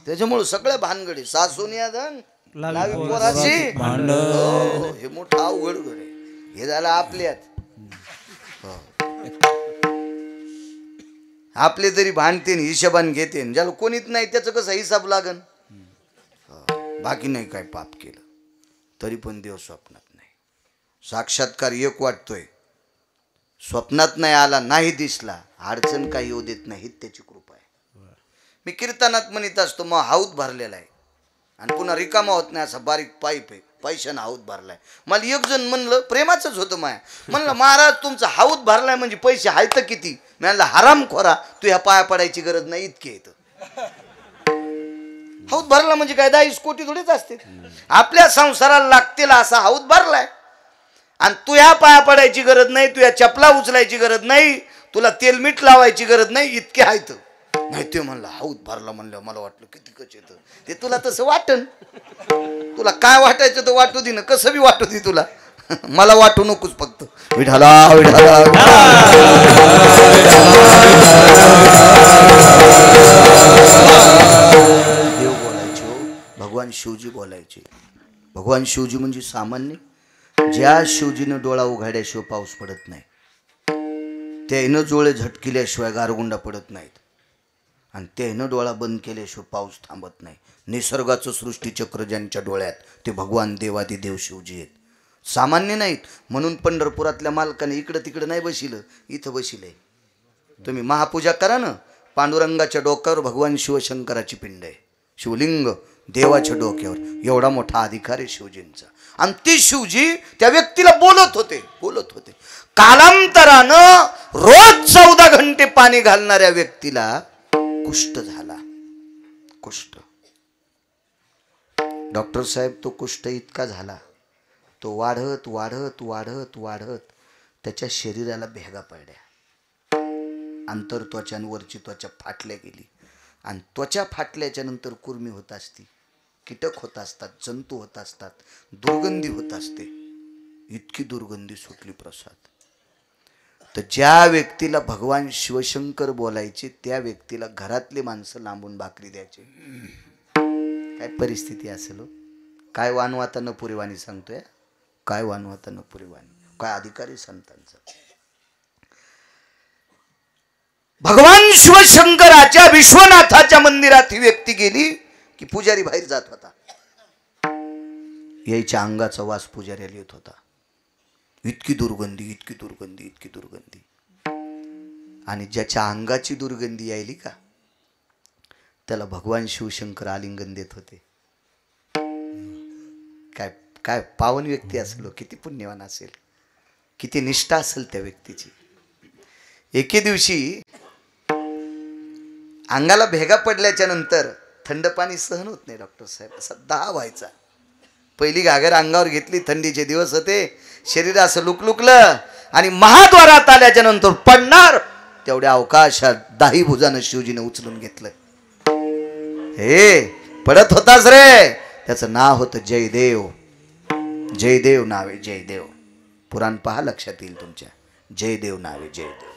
त्याच्यामुळे सगळ्या भानगडी सासूनिया धन लावी पोराची. हे मोठा अवघड घड आहे. हे झालं आपल्यात. आपले तरी भांडते हिशोबान घेते, ज्याला कोणीच नाही त्याचं कसं हिसाब लागन. बाकी नाही काय पाप केलं तरी पण देव स्वप्नात नाही. साक्षात्कार एक वाटतोय, स्वप्नात नाही आला, नाही दिसला, अडचण काही येऊ देत नाही, त्याची कृपा आहे. मी कीर्तनात म्हणत असतो मग हाऊत भरलेला आहे आणि पुन्हा रिकामा होत नाही, असा बारीक पाईप आहे, पैशानं हाऊत भरलाय. मला एक जण म्हणलं, प्रेमाचंच होतं माया, म्हणलं महाराज तुमचा हाऊत भरलाय म्हणजे पैसे आहेत तर किती. मी म्हणलं हराम खोरा, तू ह्या पाया पडायची गरज नाही, इतके येतं. हाऊत भरला म्हणजे काय 10 कोटी थोडेच असते. आपल्या संसाराला लागतील असा हाऊत भरलाय आणि तू ह्या पाया पडायची गरज नाही, तू या चपला उचलायची गरज नाही, तुला तेल मीठ लावायची गरज नाही, इतके आहेत. नाही ते म्हणलं हाऊत भरला म्हणलं मला वाटलं किती कच येतं. ते तुला तसं वाटन, तुला काय वाटायचं तर वाटू दे ना, कसं बी वाटू दे तुला. मला वाटू नकोस फक्त. विठाला विठाला. देव बोलायचे हो, भगवान शिवजी बोलायचे. भगवान शिवजी म्हणजे सामान्य. ज्या शिवजीनं डोळा उघाड्याशिवाय पाऊस पडत नाही, त्यानं डोळे झटकिल्याशिवाय गारगुंडा पडत नाहीत, आणि त्यानं डोळा बंद केल्याशिवाय पाऊस थांबत नाही. निसर्गाचं सृष्टीचक्र ज्यांच्या डोळ्यात, ते भगवान देवादी देव शिवजी आहेत, सामान्य नाहीत. म्हणून पंढरपुरातल्या मालकाने इकडं तिकडं नाही बसिलं, इथं बसिलंय. तुम्ही महापूजा करा ना, पांडुरंगाच्या डोक्यावर भगवान शिवशंकराची पिंड आहे, शिवलिंग देवाच्या डोक्यावर. एवढा मोठा अधिकार आहे शिवजींचा. आणि ते शिवजी त्या व्यक्तीला बोलत होते. कालांतरानं रोज 14 घंटे पाणी घालणाऱ्या व्यक्तीला कुष्ठ झाला. कुष्ठ. डॉक्टर साहेब तो कुष्ठ इतका झाला, तो वाढत वाढत वाढत वाढत त्याच्या शरीराला भेगा पडल्या. अंतर त्वचा आणि वरची त्वचा फाटल्या गेली, आणि त्वचा फाटल्याच्या नंतर कुर्मी होत असती, कीटक होत असतात, जंतू होत असतात, दुर्गंधी होत असते. इतकी दुर्गंधी सुटली प्रसाद. तर ज्या व्यक्तीला भगवान शिवशंकर बोलायचे, त्या व्यक्तीला घरातली माणसं लांबून भाकरी द्यायचे. काय परिस्थिती असेल. काय वानवाता न पुरेवाणी सांगतोय, काय वानवाता न पुरेवाणी, काय अधिकारी संतांचा. भगवान शिवशंकराच्या विश्वनाथाच्या मंदिरात ही व्यक्ती गेली की पुजारी बाहेर जात होता. यायच्या अंगाचा वास पुजाऱ्याला येत होता. इतकी दुर्गंधी, इतकी दुर्गंधी, इतकी दुर्गंधी. आणि ज्याच्या अंगाची दुर्गंधी यायली का, त्याला भगवान शिवशंकर आलिंगन देत होते. काय काय पावन व्यक्ती असेल, किती पुण्यवान असेल, किती निष्ठा असेल त्या व्यक्तीची. एके दिवशी अंगाला भेगा पडल्याच्या नंतर थंड पाणी सहन होत नाही डॉक्टर साहेब, असा दाह व्हायचा. पहिली घागर अंगावर घेतली, थंडीचे दिवस होते, शरीर असं लुकलुकलं आणि महाद्वारात आल्याच्या नंतर पडणार तेवढ्या अवकाशात 10 भुजानं शिवजीने उचलून घेतलं. हे पडत होतास रे, त्याचं नाव होतं जयदेव. जयदेव नाव आहे, जयदेव. पुराण पहा, लक्षात येईल तुमच्या. जयदेव नाव आहे, जयदेव.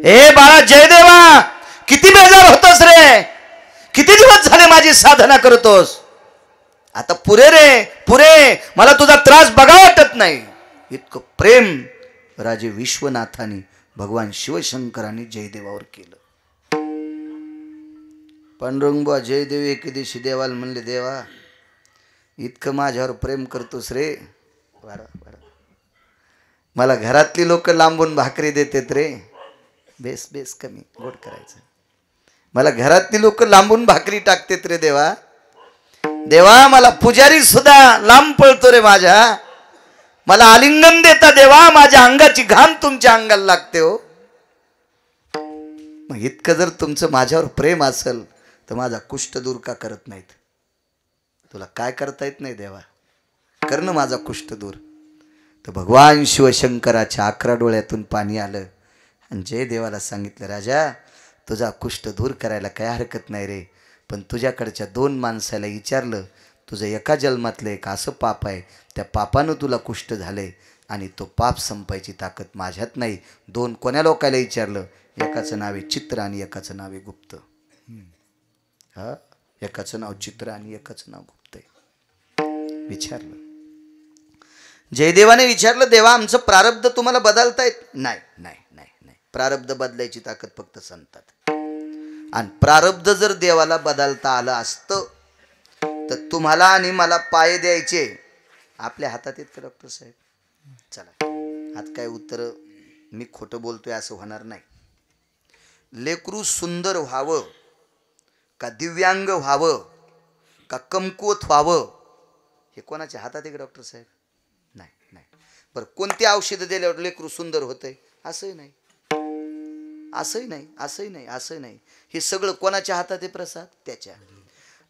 हे बाळा जयदेवा, किती बेजार होतोस रे, किती दिवस झाले माझी साधना करतोस, आता पुरे रे पुरे, मला तुझा त्रास बघा वाटत नाही. इतकं प्रेम राजे विश्वनाथानी भगवान शिवशंकरांनी जयदेवावर केलं. पांडुरंगबा जयदेव एके दिवशी देवाला म्हणले, देवा इतकं माझ्यावर प्रेम करतोस रे, मला घरातली लोक लांबून भाकरी देतात रे, बेस बेस कमी गोड करायचं, मला घरातली लोक लांबून भाकरी टाकतात रे देवा, देवा मला पुजारी सुद्धा लांब पळतो रे माझ्या, मला आलिंगन देता देवा, माझ्या अंगाची घाम तुमच्या अंगाला लागते हो. मग इतकं जर तुमचं माझ्यावर प्रेम असेल तर माझा कुष्ठ दूर का करत नाहीत? तुला काय करता येत नाही देवा, कर ना माझा कुष्ठ दूर. तर भगवान शिवशंकराच्या 11 डोळ्यातून पाणी आलं आणि जयदेवाला सांगितलं, राजा तुझा कुष्ठ दूर करायला काय हरकत नाही रे, पण तुझ्याकडच्या 2 माणसाला विचारलं, तुझं एका जन्मातलं एक असं पाप आहे, त्या पापानं तुला कुष्ठ झालंय आणि तो पाप संपायची ताकद माझ्यात नाही. 2 कोण्या लोकाला विचारलं, एकाचं नाव आहे चित्र आणि एकाचं नाव आहे गुप्त. हा, एकाचं नाव चित्र आणि एकाचं नाव गुप्त आहे. विचारलं, जयदेवाने विचारलं, देवा आमचं प्रारब्ध तुम्हाला बदलता येत नाही? नाही नाही नाही, प्रारब्ध बदलायची ताकद फक्त संतात. आणि प्रारब्ध जर देवाला बदलता आलं असतं तर तुम्हाला आणि मला पाय द्यायचे आपल्या हातात आहेत का डॉक्टर साहेब? चला, आज काय उत्तर, मी खोटं बोलतोय असं होणार नाही. लेकरू सुंदर व्हावं का दिव्यांग व्हावं का कमकुवत व्हावं हे कोणाच्या हातात आहे का डॉक्टर साहेब? नाही नाही. बरं, कोणती औषधं दिल्यावर लेकरू सुंदर होतंय? असंही नाही, असंही नाही, असंही नाही, असं नाही. हे सगळं कोणाच्या हातात आहे प्रसाद? त्याच्या.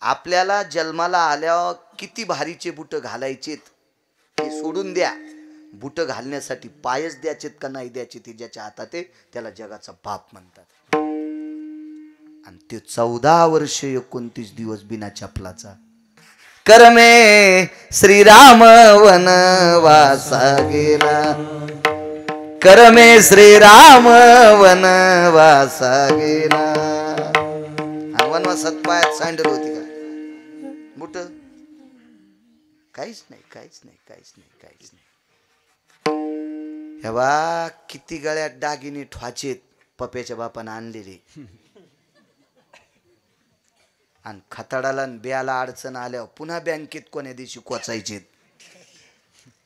आपल्याला जन्माला आल्यावर किती भारीचे बुट घालायचेत हे सोडून द्या, बुट घालण्यासाठी पायच द्यायचेत का नाही द्यायचे ते ज्याच्या हातात आहे त्याला जगाचा बाप म्हणतात. आणि ते 14 वर्ष 29 दिवस बिना चपलाचा. करमे श्रीराम वनवासा गेला, करमे श्रीराम वनवासा गेला. वनवासात पायात सँडल होती का? बुट? काहीच नाही, काहीच नाही, काहीच नाही, काहीच नाही. हे बा किती गळ्यात दागिने ठवाचेत पप्याच्या बापानं आणलेले, आणि खताडाला ब्याला अडचण आल्यावर पुन्हा बँकेत कोण्या दिवशी कोचायचेत.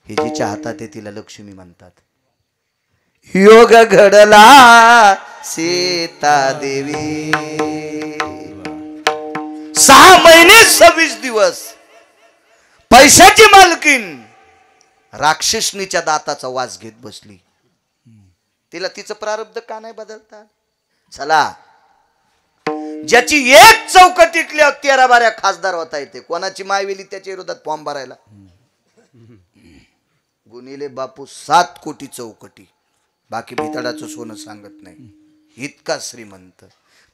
हे जिच्या हातात आहे तिला लक्ष्मी म्हणतात. योग घडला सीता देवी, 6 महिने 26 दिवस पैशाची मालकीन राक्षसनीच्या दाताचा वास घेत बसली. तिला तिचं प्रारब्ध का नाही बदलता? चला, ज्याची एक चौकटीतल्या 13-12 खासदार होता येते, कोणाची मायवेली त्याच्या विरोधात फॉर्म भरायला. गुणिले बापू 7 कोटी चौकटी, बाकी भितडाचं सोनं सांगत नाही, इतका श्रीमंत.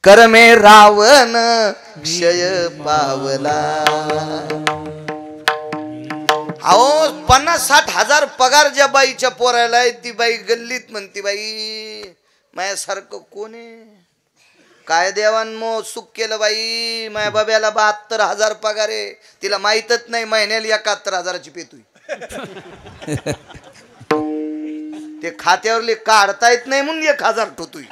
करमे रावण क्षय पावला. अहो 50-60 हजार पगार ज्या बाईच्या पोरायला आहे, ती बाई गल्लीत म्हणती, बाई माझ्यासारखं कोण आहे? काय देवान मो सुख केलं बाई, माझ्या बाब्याला 72,000 पगार आहे, तिला माहीतच नाही महिन्याला 71,000ची पेतुई. ते खात्यावरले काढता येत नाही म्हणून 1,000 ठोतुई.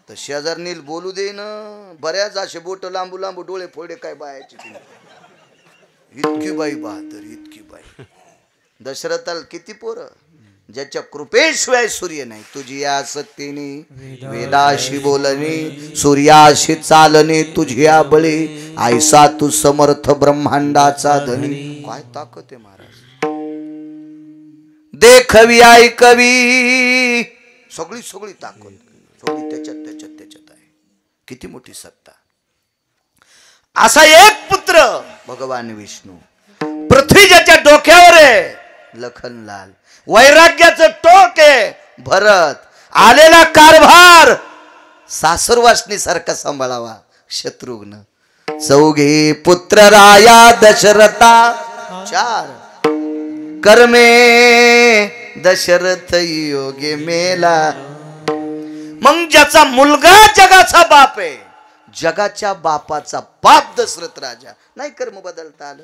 तर शेजारणील बोलू दे ना, बऱ्याच असे बोट लांबू लांबू डोळे फोडे काय बायाची. इतकी बाई बहादर, इतकी बाई. दशरथाला किती पोरं? ज्याच्या कृपेशिवाय सूर्य नाही. तुझी या सत्तेने वेदाशी बोलणे, सूर्याशी चालणे, तुझी या बळी ऐसा तू समर्थ ब्रह्मांडाचा धनी. काय ताकद आहे महाराज. देखवी ऐकवी सगळी सगळी ताकद, सगळी त्याच्यात त्याच्यात त्याच्यात आहे. किती मोठी सत्ता. असा एक पुत्र भगवान विष्णू. पृथ्वी ज्याच्या डोक्यावर आहे लखनलाल. वैराग्याचं टोक आहे भरत. आलेला कारभार सासुरवासनी सारखा सांभाळावा शत्रुघ्न. चौघे पुत्र राया दशरथा 4 कर्मे दशरथ योगे मेला. मग ज्याचा मुलगा जगाचा बाप आहे, जगाच्या बापाचा बाप दशरथ राजा, नाही कर्म बदलता आलं.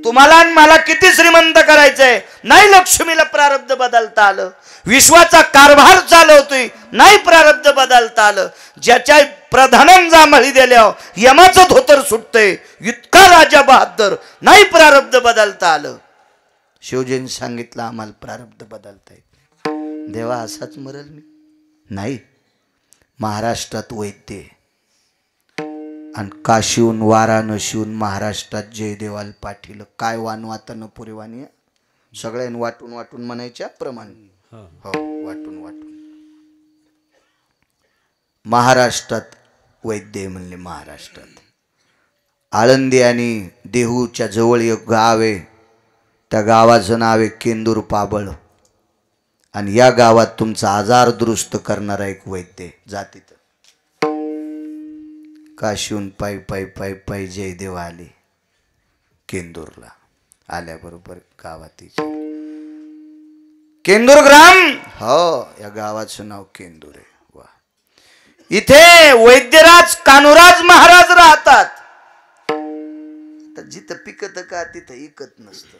तुम्हाला आणि मला किती श्रीमंत करायचंय, नाही लक्ष्मीला प्रारब्ध बदलता आलं. विश्वाचा कारभार चालवतोय, नाही प्रारब्ध बदलता आलं. ज्याच्या प्रधानांना जांभळी दिल्यावर यमाचं धोतर सुटतंय, इतका राजा बहादर, नाही प्रारब्ध बदलता आलं. शिवजींनी सांगितलं आम्हाला प्रारब्ध बदलता येत. देवा असाच मरल मी? नाही. महाराष्ट्रात वैद्य आणि काशीहून वाराणसीहून महाराष्ट्रात जयदेवाल पाटील. काय वानवातानं पुरेवानी सगळ्यांनी वाटून वाटून म्हणायच्या प्रमाणे. हो, वाटून वाटून महाराष्ट्रात वैद्य म्हणले. महाराष्ट्रात आळंदी आणि देहूच्या जवळ एक गाव आहे, त्या गावाचं नाव आहे केंदूर पाबळ. आणि या गावात तुमचा आजार दुरुस्त करणारा एक वैद्य जातीत. काशीहून पायी पायी पायी पायी जयदेव आले केंदूरला. आल्याबरोबर गावात केंदूर ग्राम, हो या गावाचं नाव केंदूर आहे. वा. इथे वैद्यराज कान्होराज महाराज राहतात. तर जिथं पिकत का तिथं इकत नसतं.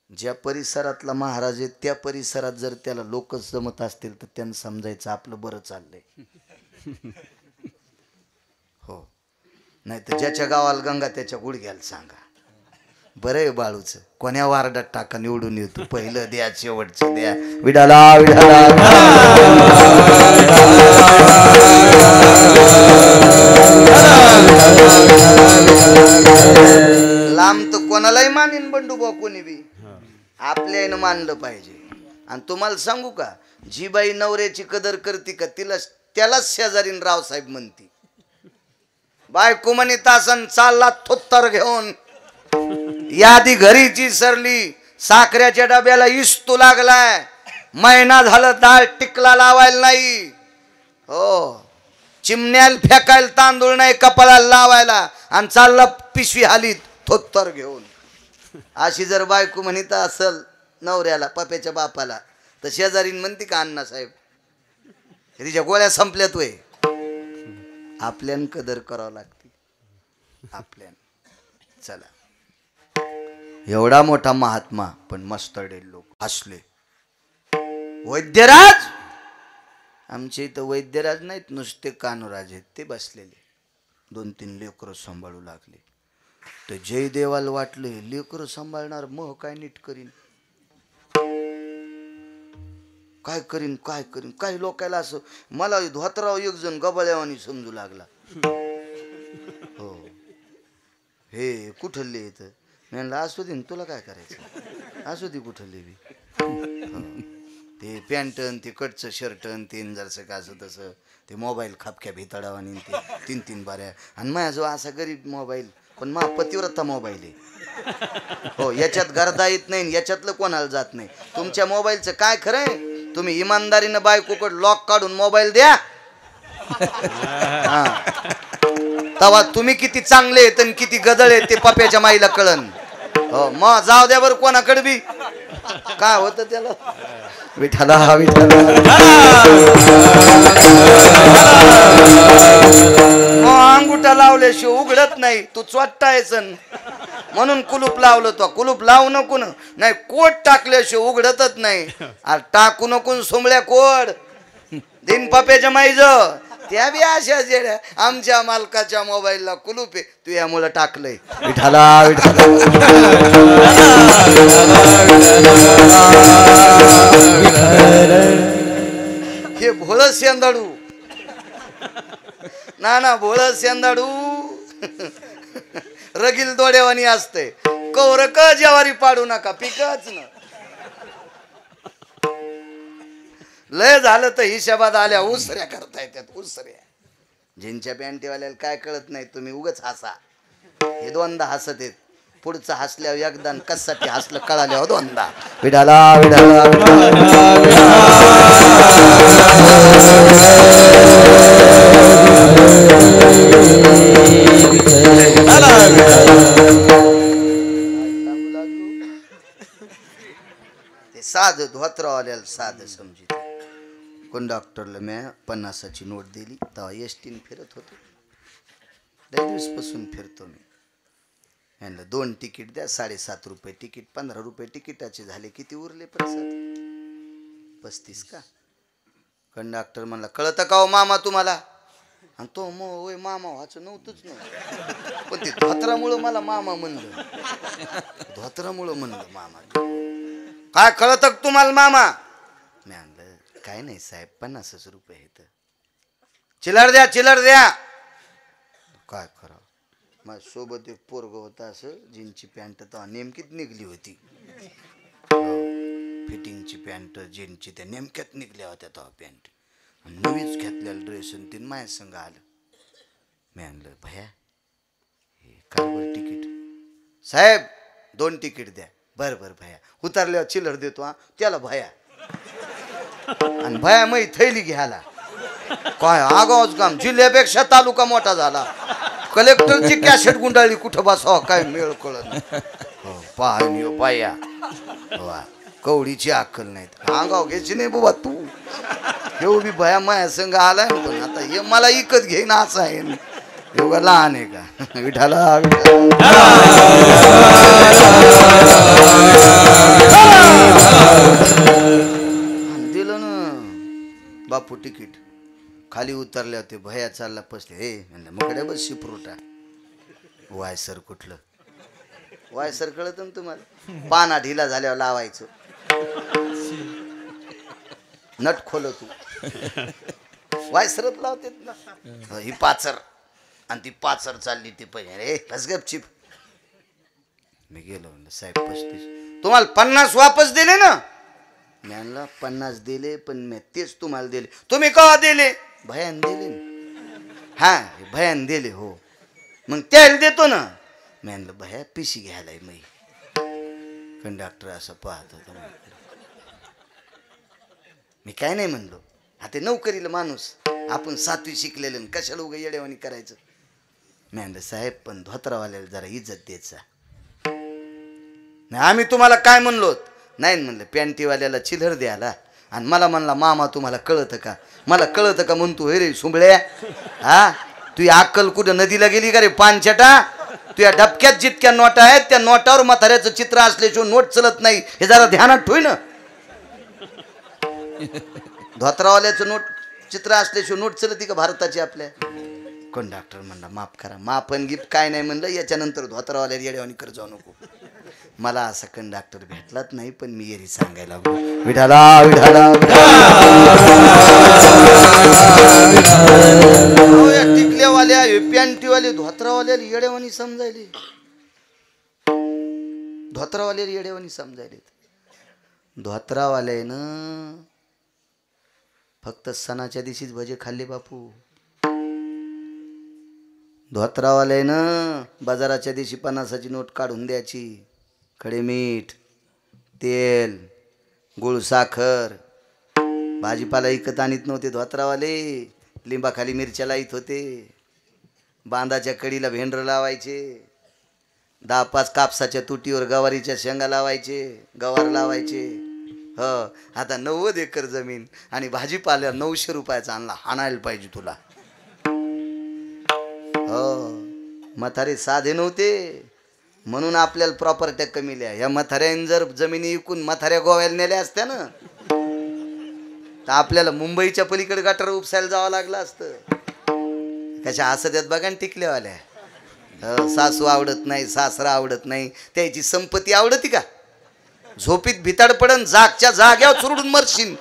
ज्या परिसरातला महाराज आहे त्या परिसरात जर त्याला लोकच जमत असतील तर त्यांना समजायचं आपलं बरं चाललंय. हो, नाही तर ज्याच्या गावाला गंगा त्याच्या गुडघ्याला सांगा. बरं आहे बाळूचं, कोण्या वार्डात टाका निवडून येतो, पहिलं द्या शेवटचं द्या. विडाला विडाला लांब तर कोणालाही मानीन बंडू बा, कोणी बी आपल्यानं मानलं पाहिजे. आणि तुम्हाला सांगू का, जी बाई नवऱ्याची कदर करते का त्यालाच शेजारीन रावसाहेब म्हणती. बायको म्हणे तासन चालला थोत्तर घेऊन, यादी घरीची सरली, साखऱ्याच्या डब्याला इस्तू लागलाय, महिना झालं डाळ टिकला लावायला नाही. हो, चिमण्याला फेकायला तांदूळ नाही कपाळाला लावायला, आणि चालला पिशवी हालीत थोत्तर घेऊन. अशी जर बायको म्हणत असल नवऱ्याला, पप्याच्या बापाला, तर शेजारीन म्हणते का अण्णासाहेब तिच्या गोळ्या संपल्यात वय. आपल्यान कदर करावं लागते आपल्यान. चला, एवढा मोठा महात्मा पण मस्तडे लोक हसले. वैद्यराज, आमच्या इथं वैद्यराज नाहीत, नुसते कान्होराज आहेत. ते बसलेले 2-3 लेकरं सांभाळू लागले. तर जयदेवाला वाटले लेकरं सांभाळणार, मग काय नीट करीन, काय करीन काय करीन. काही लोकायला असं मला धोतराव एक जण गबळ्यावानी समजू लागला. हो, हे कुठले येत म्हणलं, असू दे तुला काय करायचं, असू दे कुठले बी. ते पॅन्टन ते कटचं शर्टन तीन जरसं का असं तसं, ते मोबाईल खापक्या भिताडावानी ते 3-3 बाऱ्या. आणि माझ्याजवळ असा गरीब मोबाईल, पण मा पतिव्रता मोबाईल आहे. हो, याच्यात गर्दा येत नाही, याच्यातलं कोणाला जात नाही. तुमच्या मोबाईलचं काय खरंय, तुम्ही इमानदारीनं बायकोकडे लॉक काढून मोबाईल द्या, तेव्हा तुम्ही किती चांगले आहेत आणि किती गदळ आहेत ते पप्याच्या माईला कळन. हो, मग जाऊ द्या बरं कोणाकडे बी. काय होतं त्याला, विठाला विठाला अंगुठा लावल्याशिवाय उघडत नाही. तू चोट्टायचं म्हणून कुलूप लावलं. तो कुलूप लावू नको नाही, कोट टाकल्याशिवाय उघडतच नाही. टाकू नको सोमळ्या कोड दिन पप्याच्या माईज त्या बी अशा जेड्या. आमच्या मालकाच्या मोबाईलला कुलूप आहे, तू यामुळं टाकलंय. विठाला विठाला हे भोळ शेंदाडू ना भोळ शेंदाडू रगील दोड्यावानी असते. कौरक ज्वारी पाडू नका, पिकच ना. लय झालं तर हिशोबात आल्या उसऱ्या करता येतात उसऱ्या. जिनच्या पॅन्टीवाल्याला काय कळत नाही, तुम्ही उगच हसा. हे दोनदा हसत आहेत, पुढचं हसल्यावर एकदा कशासाठी हसलं कळाल्यावर दोनदा. विडाला विडाला ते साधं धोत्रावाल्याला साधं समजित. कंडक्टरला मी 50ची नोट दिली तेव्हा एसटीने फिरत होतो. लय दिवसपासून फिरतो मी. यांना 2 तिकीट द्या, 7.5 रुपये तिकीट, 15 रुपये तिकिटाचे झाले. किती उरले पैसे? 35 का? कंडक्टर म्हणला कळतं का हो मामा तुम्हाला? आणि तो होय मामा व्हायचं नव्हतंच ना, पण ते धोत्रामुळं मला मामा म्हणलं. धोत्रामुळं म्हणलं मामा. काय कळतं का तुम्हाला मामा? मी म्हणलं काय नाही साहेब, 50 रुपये आहेत. चिल्लर द्या चिल्लर द्या. काय करावं, माझ्या सोबत एक पोरग होता, असं जीनची पॅन्ट तेव्हा नेमकीच निघली होती. फिटिंगची पॅन्ट जीनची त्या नेमक्यात निघल्या होत्या तेव्हा पॅन्ट. नवीच घेतलेला ड्रेस आणि तीन माझ्या संग आलं. मी आणलं भया हे काय बरं तिकीट? साहेब 2 तिकीट द्या. बरं बरं भया. उतरल्यावर चिल्लर देतो. हा त्याला भया आणि भया मै थैली घ्यायला. काय आगावच काम, जिल्ह्यापेक्षा तालुका मोठा झाला. कलेक्टरची कॅसेट गुंडाळली, कुठं बसावं काय मेळ कळत. हो पाहणी बाया वा, कवडीची अक्कल नाहीत. आगाव घ्यायची नाही बाबा तू. हे बी भया माया संघ आलाय, पण आता हे मला इकत घेईन असं आहे. एवढं लहान आहे का? विठाला दिलं ना बापू तिकीट. खाली उतरले होते, भया चालला पसले. हे म्हणलं मकडे बस शिपरुटा. वाय सर कुठलं वाय सर कळत ना तुम्हाला? पाना ढिला झाल्यावर लावायचं. नट खोल तू. वाय सरत लावते ना ही पाचर, आणि ती पाचर चालली ती पहिले. रे फसगप चिप. मी गेलो म्हणलं साहेब 35. तुम्हाला 50 वापस दिले ना? मी आणला 50 दिले, पण मी तेच तुम्हाला दिले. तुम्ही का दिले? भयान दिले ना. हा भयान दिले हो, मग त्याला देतो ना. मी आणलं भया पिशी घ्यायला. मी कंडक्टर असं पाहत होता. मी काय नाही म्हणलो, आता नोकरीला माणूस आपण 7वी शिकलेले, कशाला उगा येडेवानी करायचं. मी म्हणलं साहेब पण धोत्रावाल्याला जरा इज्जत द्यायचा. नाही आम्ही तुम्हाला काय म्हणलो नाही म्हणलं, पॅन्टीवाल्याला चिल्लर द्यायला आणि मला म्हणला मामा तुम्हाला कळतं का? मला कळतं का म्हणतो हे रे सुंबळ्या. हा तू अक्कल कुठं नदीला गेली का रे पानछटा? तुझ्या डबक्यात जितक्या नोटा आहेत त्या नोटावर म्हाताऱ्याचं चित्र असल्याशिवाय नोट चलत नाही, हे जरा ध्यानात ठेव ना. धोत्रावाल्याचं नोट चित्र असल्याशिवाय नोट चलती का भारताची आपल्या? कंडक्टर म्हणला माफ करा. माफन गिफ्ट काय नाही म्हणलं, याच्यानंतर धोत्रावाल्या येड्यावानी कर जाऊ नको. मला असा कंडक्टर भेटलाच नाही, पण मी येरी सांगायला लागलो विठाला विठाला. टिकल्यावाल्या पॅन्टीवाले धोत्रावाल्याला येड्यावानी समजायले. धोत्रावाल्याला येड्यावानी समजायले. धोत्रावाल्यानं फक्त सणाच्या दिवशीच भजे खाल्ले बापू. धोत्रावाल्यानं बाजाराच्या दिवशी 50ची नोट काढून द्यायची. खडे मीठ, तेल, गुळ, साखर, भाजीपाला विकत आणत नव्हते धोत्रावाले. लिंबाखाली मिरच्या लाईत होते. बांधाच्या कडीला भेंडर लावायचे. 10-5 कापसाच्या तुटीवर गवारीच्या शेंगा लावायचे, गवार लावायचे. हो आता 90 एकर जमीन आणि भाजीपाला 900 रुपयाचा आणला. हाणायला पाहिजे तुला. हो म्हातारे साधे नव्हते म्हणून आपल्याला प्रॉपर्ट्या कमी लिहा. या म्हाताऱ्याने जर जमिनी विकून म्हाताऱ्या गोव्याला नेल्या असत्या ना, तर आपल्याला मुंबईच्या पलीकडे गटार उपसायला जावं लागलं असतं. कशा हसत्यात बघा टिकल्यावाल्या. सासू आवडत नाही, सासरा आवडत नाही, त्याची संपत्ती आवडती का? झोपीत भिताड पडन, जागच्या जाग्यावर चुरडून मरशील.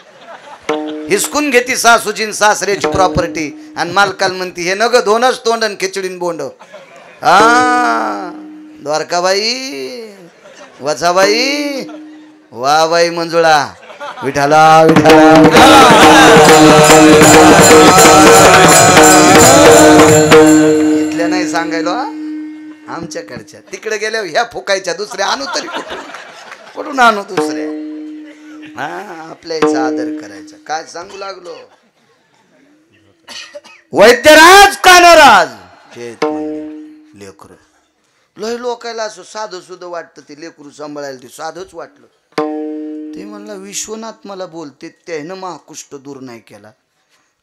हिसकून घेती सासूची सासऱ्याची प्रॉपर्टी आणि मालकाला म्हणती हे नग दोनच तोंडन खिचडीन बोंड. हा द्वारकाबाई, वचाबाई, वा बाई मंजुळा, विठाला विठाला इथल्या नाही सांगायलो आमच्याकडच्या तिकडे गेल्यावर ह्या फुकायच्या दुसऱ्या आणू तरी कुठून आणू दुसऱ्या हा आपल्या याचा आदर करायचा काय सांगू लागलो वैद्यराज कानोराज लेकरू लय लोकायला असं साधं सुद्धा वाटतं ते लेकरू सांभाळायला ते साधंच वाटलं ते म्हणला विश्वनाथ मला बोलते त्यानं महाकुष्ट दूर नाही केला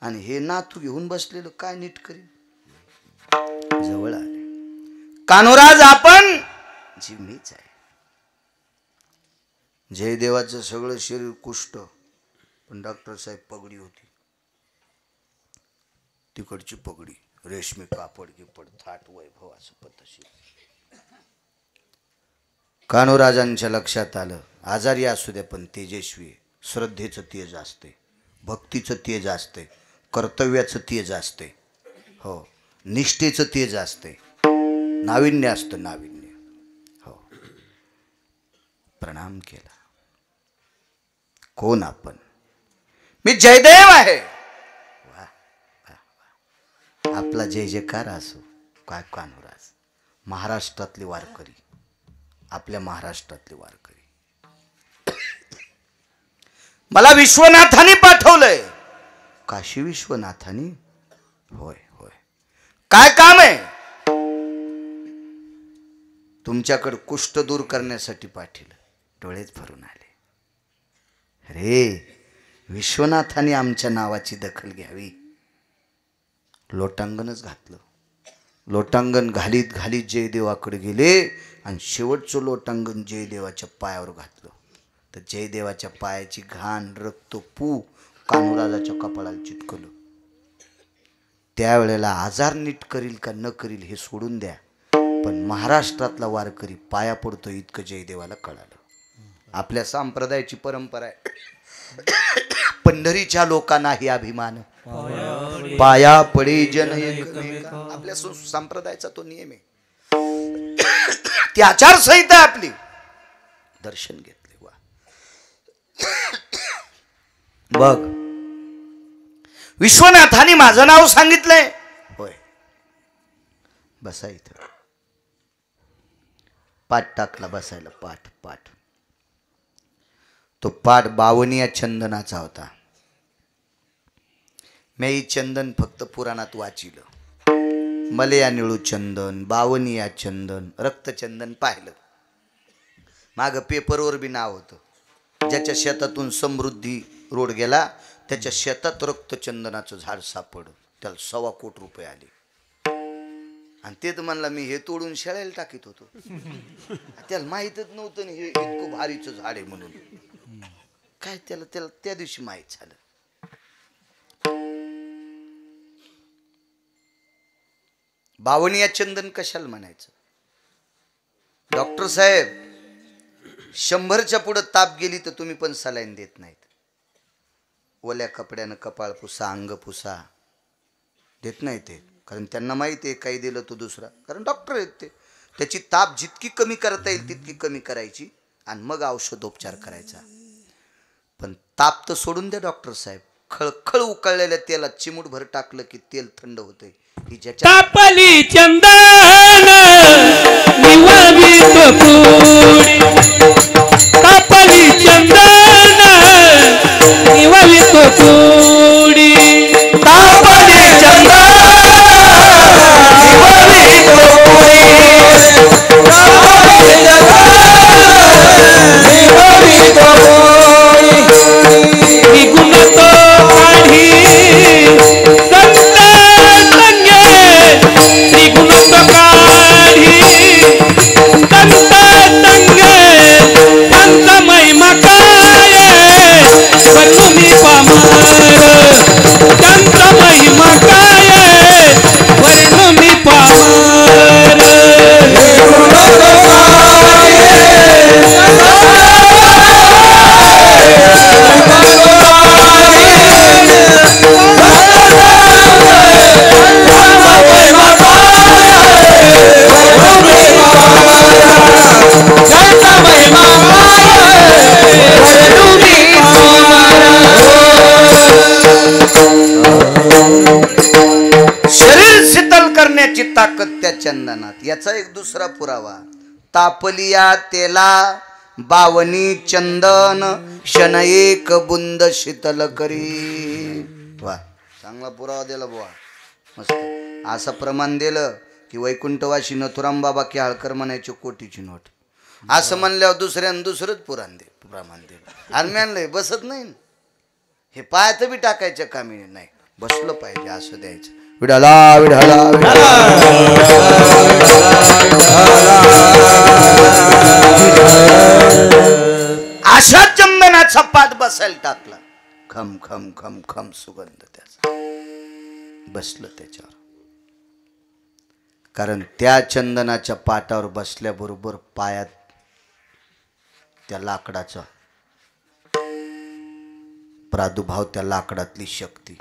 आणि हे नातू घेऊन बसलेलं काय नीट करीन जवळ आले कानोराज आपण जी मीच आहे जयदेवाचं सगळं शरीर कुष्ट पण डॉक्टर साहेब पगडी होती तिकडची पगडी रेशमी कापड गिपड थाट वैभव असं पद्धतशीर कानोराजांच्या लक्षात आलं आजारी असू द्या पण तेजस्वी श्रद्धेचं तेज असते भक्तीचं तेज असते कर्तव्याचं तेज असते हो निष्ठेचं तेज असते नाविन्य असतं नाविन्य हो प्रणाम केला कोण आपण मी जयदेव आहे वा वा वा आपला जय जयकार असो काय कानोराज महाराष्ट्रातले वारकरी आपल्या महाराष्ट्रातले वारकरी मला विश्वनाथाने पाठवलंय काशी विश्वनाथाने होय होय काय काम आहे तुमच्याकडे कुष्ठ दूर करण्यासाठी पाठवलं डोळेच भरून आले रे विश्वनाथाने आमच्या नावाची दखल घ्यावी लोटांगणच घातलं लोटांगण घालीत घालीत जयदेवाकडे गेले आणि शेवटचं लोटांगण जयदेवाच्या पायावर घातलं तर जयदेवाच्या पायाची घाण रक्त पू कानोराजाच्या कपाळाला चिटकलं त्यावेळेला आजार नीट करील का न करील हे सोडून द्या पण महाराष्ट्रातला वारकरी पाया पडतो इतकं जयदेवाला कळालं आपल्या संप्रदायाची परंपरा आहे पंढरीच्या लोकांनाही अभिमान पाया पडे जन एकमेका आपल्या संप्रदायाचा तो नियम आहे ती आचारसंहिता आपली दर्शन घेतले वा बघ विश्वनाथाने माझं नाव सांगितलंय होय बसा इथं पाठ टाकला बसायला पाठ पाठ तो पाठ बावनिया चंदनाचा होता मी चंदन फक्त पुराणात वाचिलं मलया निळू चंदन बावनिया चंदन रक्तचंदन पाहिलं माग पेपरवर बी नाव होतं ज्याच्या शेतातून समृद्धी रोड गेला त्याच्या शेतात रक्तचंदनाचं झाड सापड त्याला 1.25 कोटी रुपये आले आणि ते तर म्हणला मी हे तोडून शेळायला टाकीत होतो त्याला माहीतच नव्हतं हे इतकं भारीचं झाड आहे म्हणून काय त्याला त्या दिवशी माहीत झालं बावनिया चंदन कशाला म्हणायचं डॉक्टर साहेब 100च्या पुढे ताप गेली तर तुम्ही पण सलाईन देत नाहीत ओल्या कपड्यानं कपाळ पुसा अंग पुसा देत नाही ते कारण त्यांना माहिती आहे काही दिलं तो दुसरा कारण डॉक्टर आहेत ते त्याची ताप जितकी कमी करता येईल तितकी कमी करायची आणि मग औषधोपचार करायचा पण ताप तर सोडून द्या डॉक्टर साहेब खळखळ उकळलेल्या तेलात चिमूटभर टाकलं की तेल थंड होतंय ही ज्याच्या तापली चंदन निवावी तोपुडी तापली चंदन निवावी तोपुडी तापली चंदन निवावी तोपुडी तापली चंदन निवावी तोपुडी निगुण तो काढी महिमा काय तुम्ही पामा ताकद त्या चंदनात. याचा एक दुसरा पुरावा, तापलिया तेला बावनी चंदन क्षण एक बुंद शीतल करी. वा, चांगला पुरावा दिला बुवा, मस्त. असं प्रमाण दिलं की वैकुंठवासी नथुराम बाबा केळकर म्हणायचे कोटीची नोट. असं म्हणल्यावर दुसरंच प्रमाण दिलं. आर्म्यानलंय बसत नाही हे, पायात बी टाकायच्या कामी नाही, बसलं पाहिजे असं द्यायचं. विढाला विढाला अशा चंदनाचा पाठ बसायला टाकला. खम खम खम खम सुगंध त्याचा बसलं त्याच्यावर. कारण त्या चंदनाच्या पाटावर बसल्याबरोबर पायात त्या लाकडाचा प्रादुर्भाव, त्या लाकडातली शक्ती.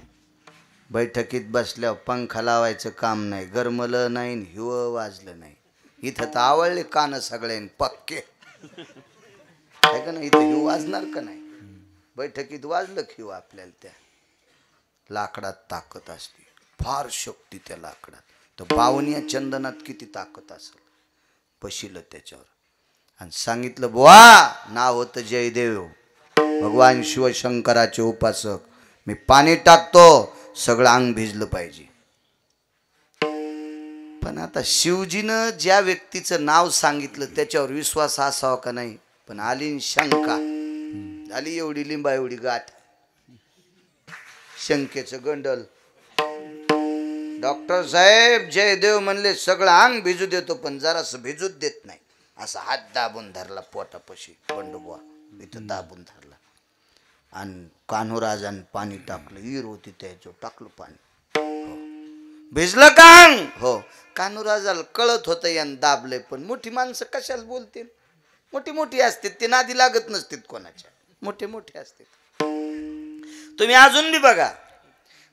बैठकीत बसल्यावर पंखा लावायचं काम नाही, गरमलं नाही, हिवं वाजलं नाही. इथं तर आवडले कान सगळ्यांनी पक्के आहे का नाही. इथं हिव वाजणार का नाही? बैठकीत वाजलं हिव. आपल्याला त्या लाकडात ताकद असते, फार शक्ती त्या लाकडात. तर बावनिया चंदनात किती ताकद असेल. पशिलं त्याच्यावर आणि सांगितलं, बुवा नाव होतं जयदेव, भगवान शिवशंकराचे उपासक. मी पाणी टाकतो, सगळं अंग भिजलं पाहिजे. पण आता शिवजीनं ज्या व्यक्तीचं नाव सांगितलं त्याच्यावर विश्वास असावा का नाही. पण आली शंका, झाली एवढी लिंबा एवढी गाठ, शंकेचं गंडल. डॉक्टर साहेब जयदेव म्हणले सगळं अंग भिजू देतो, पण जरासं भिजूच देत नाही. असा हात दाबून धरला पोटापाशी, बंडुबुवा इथं दाबून धरला आणि कान्होराजांनी पाणी टाकलं. ईर होती त्याच्यावर टाकलं पाणी. हो, भिजलं का अंग? हो. कान्होराजाला कळत होतं यानं दाबलंय, पण मोठी माणसं कशाला बोलतील. मोठी असतात, ते नादी लागत नसतात कोणाच्या, मोठे असतात. तुम्ही अजून बी बघा,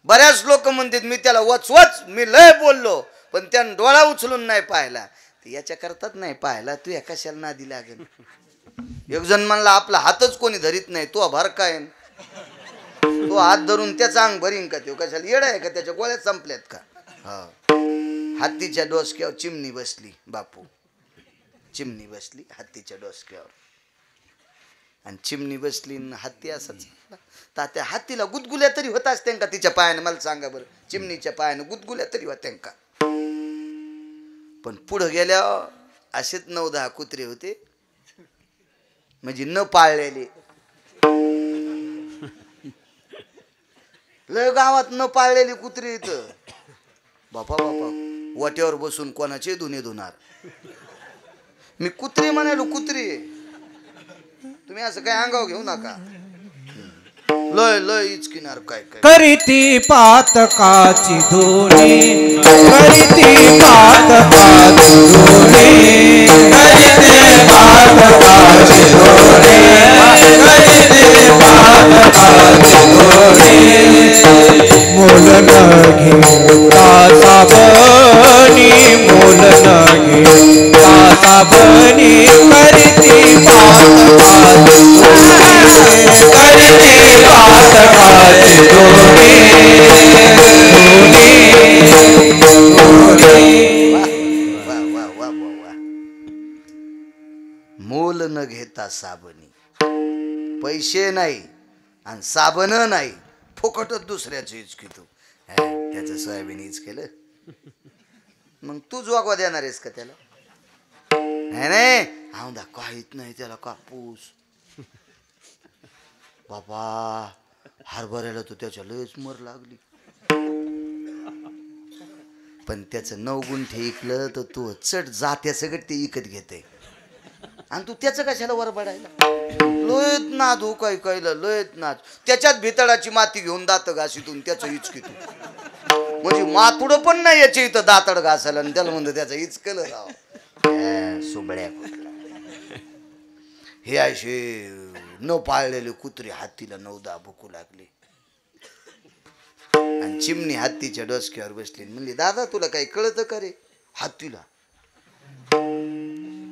बऱ्याच लोक म्हणतात मी त्याला वचवच, मी लय बोललो, पण त्यानं डोळा उचलून नाही पाहिला. ते याच्या करतात नाही पाहिला, तू या कशाला नादी लागेल. एक जण म्हणला आपला हातच कोणी धरीत नाही, तो भर काय, तो हात धरून त्याचा अंग भरीन का? तो कशाला येडा आहे का? त्याच्या गोळ्या संपल्यात का? हा, हत्तीच्या डोसक्यावर चिमणी बसली बापू, चिमणी बसली हत्तीच्या डोसक्यावर. आणि चिमणी बसली हत्ती असंच. तर त्या हत्तीला गुदगुल्या तरी होत असते का तिच्या पायाने? मला सांगा बरं, चिमणीच्या पायाने गुदगुल्या तरी होत्या का? पण पुढं गेल्यावर असेच 9-10 कुत्रे होते, म्हणजे न पाळलेले. लय गावात न पाळलेली कुत्रे इथं. बापा वाट्यावर बसून कोणाचे धुणे धुणार. मी कुत्रे म्हणालो, कुत्रे. तुम्ही असं काय अंगाव घेऊ नका. लय इचकिनार काय करीती पातकाची धुणी, करीती पातकाची धुणी, करीती पातकाची धुणी, करीती पातकाची धुणी. मोल न घेता साबणी, मोल न घेता साबणी, करीती पातकाची धुणी, करीती पातकाची धुणी. मोल न घेता साबणी, पैसे नाही आणि साबण नाही, फुकटच दुसऱ्याचं हिचकी. तू त्याचं सोयाबीन हिच केलं, मग तूच वागवा देणार आहेस का त्याला? नाही औंधा काहीच नाही त्याला कापूस. बाबा हरभऱ्याला तो त्याच्या लयच मर लागली. पण त्याचं 9 गुंठे इकलं तर तू चट जात्या सगळं ते इकत घेते, आणि तू त्याचं कशाला वर पडायला? लोयत नाद हो काय लोयत नाद. त्याच्यात भितडाची माती घेऊन दात घासीतून त्याचं हिचकी तू, म्हणजे मातुडं पण नाही याच्या इथं दातड घासायला, आणि त्याला म्हणतो त्याचं हिचकलं राव. सुबड्या कुठला हे असे न पाळलेले कुत्रे हत्तीला 9-10 भुकू लागले. आणि चिमणी हत्तीच्या डोसक्यावर बसली. म्हणली दादा तुला काही कळतं का रे? हत्तीला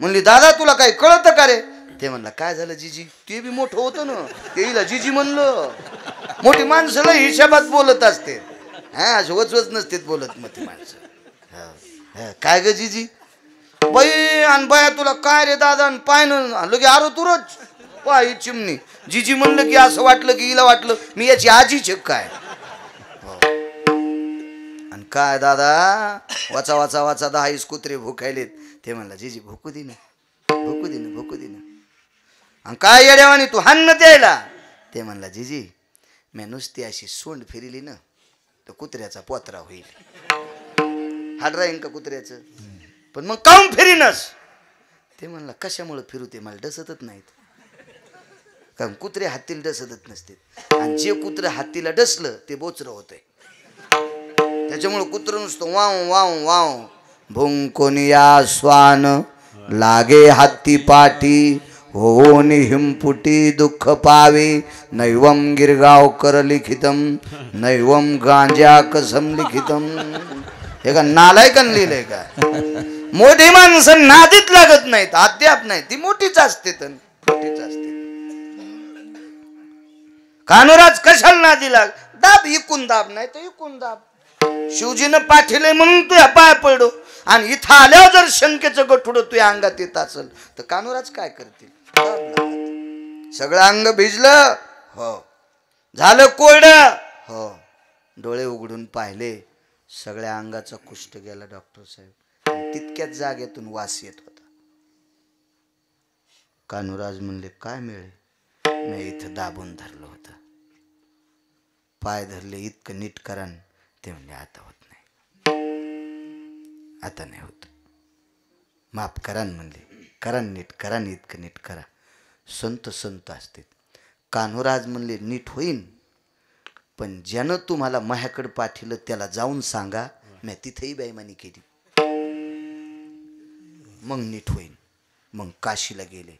म्हणली दादा तुला काही कळतं का रे? ते म्हणला काय झालं जिजी? ते बी मोठं होतं ना, तेला जिजी म्हणलं. मोठी माणसं लय हिशोबात बोलत असते, हा असे वचवच नसतेत बोलत मोठी माणसं. काय ग जीजी बाई आणि बाया तुला काय रे दादा पाय लगे आरो तुरच पाय चिमणी जीजी म्हणलं की असं वाटलं की हिला वाटलं मी याची आजीच काय आणि काय दादा वाचा वाचा वाचा 10 कुत्रे भुकायलेत ते म्हणला जीजी भुकू दे ना भुकू दे ना भुकू दे ना आणि काय येड्यावानी तू हान्न द्यायला ते म्हणला जीजी मी नुसती अशी सोंड फिरली ना तर कुत्र्याचा पोत्रा होईल हाड राहीन का कुत्र्याचं पण मग काऊन फिरीनस ते म्हणला कशामुळे फिरू ते मला डसतच नाहीत कारण कुत्रे हत्तीला डसतच नसते आणि जे कुत्रे हत्तीला डसलं ते बोचरं होतंय त्याच्यामुळे कुत्रं नुसतं वाव वाव वाव भुंकोनिया स्वान लागे हत्ती पाठी होऊन हिमपुटी दुःख पावे नैवम गिरगावकर लिखितम नैवम गांजा कसम लिखितम हे का नालायकन लिहिलंय का मोठी माणसं नादीत लागत नाहीत अद्याप नाही ती मोठीच असते तर मोठीच असते कानुराज कशाला नादी लाग दाब इकून दाब नाही तर इकून दाब शिवजीनं पाठीले म्हणून तुझ्या पाय पडो आणि इथं आल्यावर जर शंकेचं गठुडं तुझ्या अंगात येत असेल तर कानुराज काय करतील सगळं अंग भिजलं हो झालं कोरडं हो डोळे उघडून पाहिले सगळ्या अंगाचा कुष्ठ गेला डॉक्टर साहेब तितक्याच जागेतून वास येत होता कानुराज म्हणले काय मिळे मी इथं दाबून धरलं होतं पाय धरले इतकं नीट करान ते म्हणले आता होत नाही आता नाही होत माफ करान म्हणले करान नीट करा इतकं नीट करा संत संत असते कान्होराज म्हणले नीट होईन पण ज्यानं तुम्हाला माझ्याकडे पाठिलं त्याला जाऊन सांगा मी तिथेही बेईमानी केली मग नीट होईन मग काशीला गेले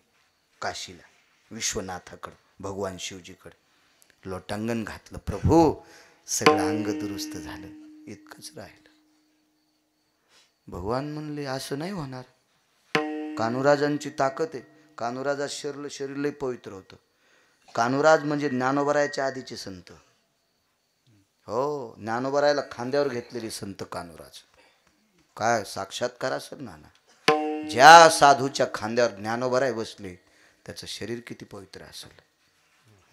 काशीला विश्वनाथाकडं भगवान शिवजीकडं लोटांगण घातलं प्रभू सगळं अंग दुरुस्त झालं इतकंच राहिलं भगवान म्हणले असं नाही होणार कान्होराजांची ताकद आहे कान्होराजा शरीर लय पवित्र होतं कान्होराज म्हणजे ज्ञानोबरायाच्या आधीचे संत हो ज्ञानोबरायाला खांद्यावर घेतलेली संत कान्होराज काय साक्षात्कार असेल नाना ज्या साधूच्या खांद्यावर ज्ञानोबराय बसले त्याचं शरीर किती पवित्र असेल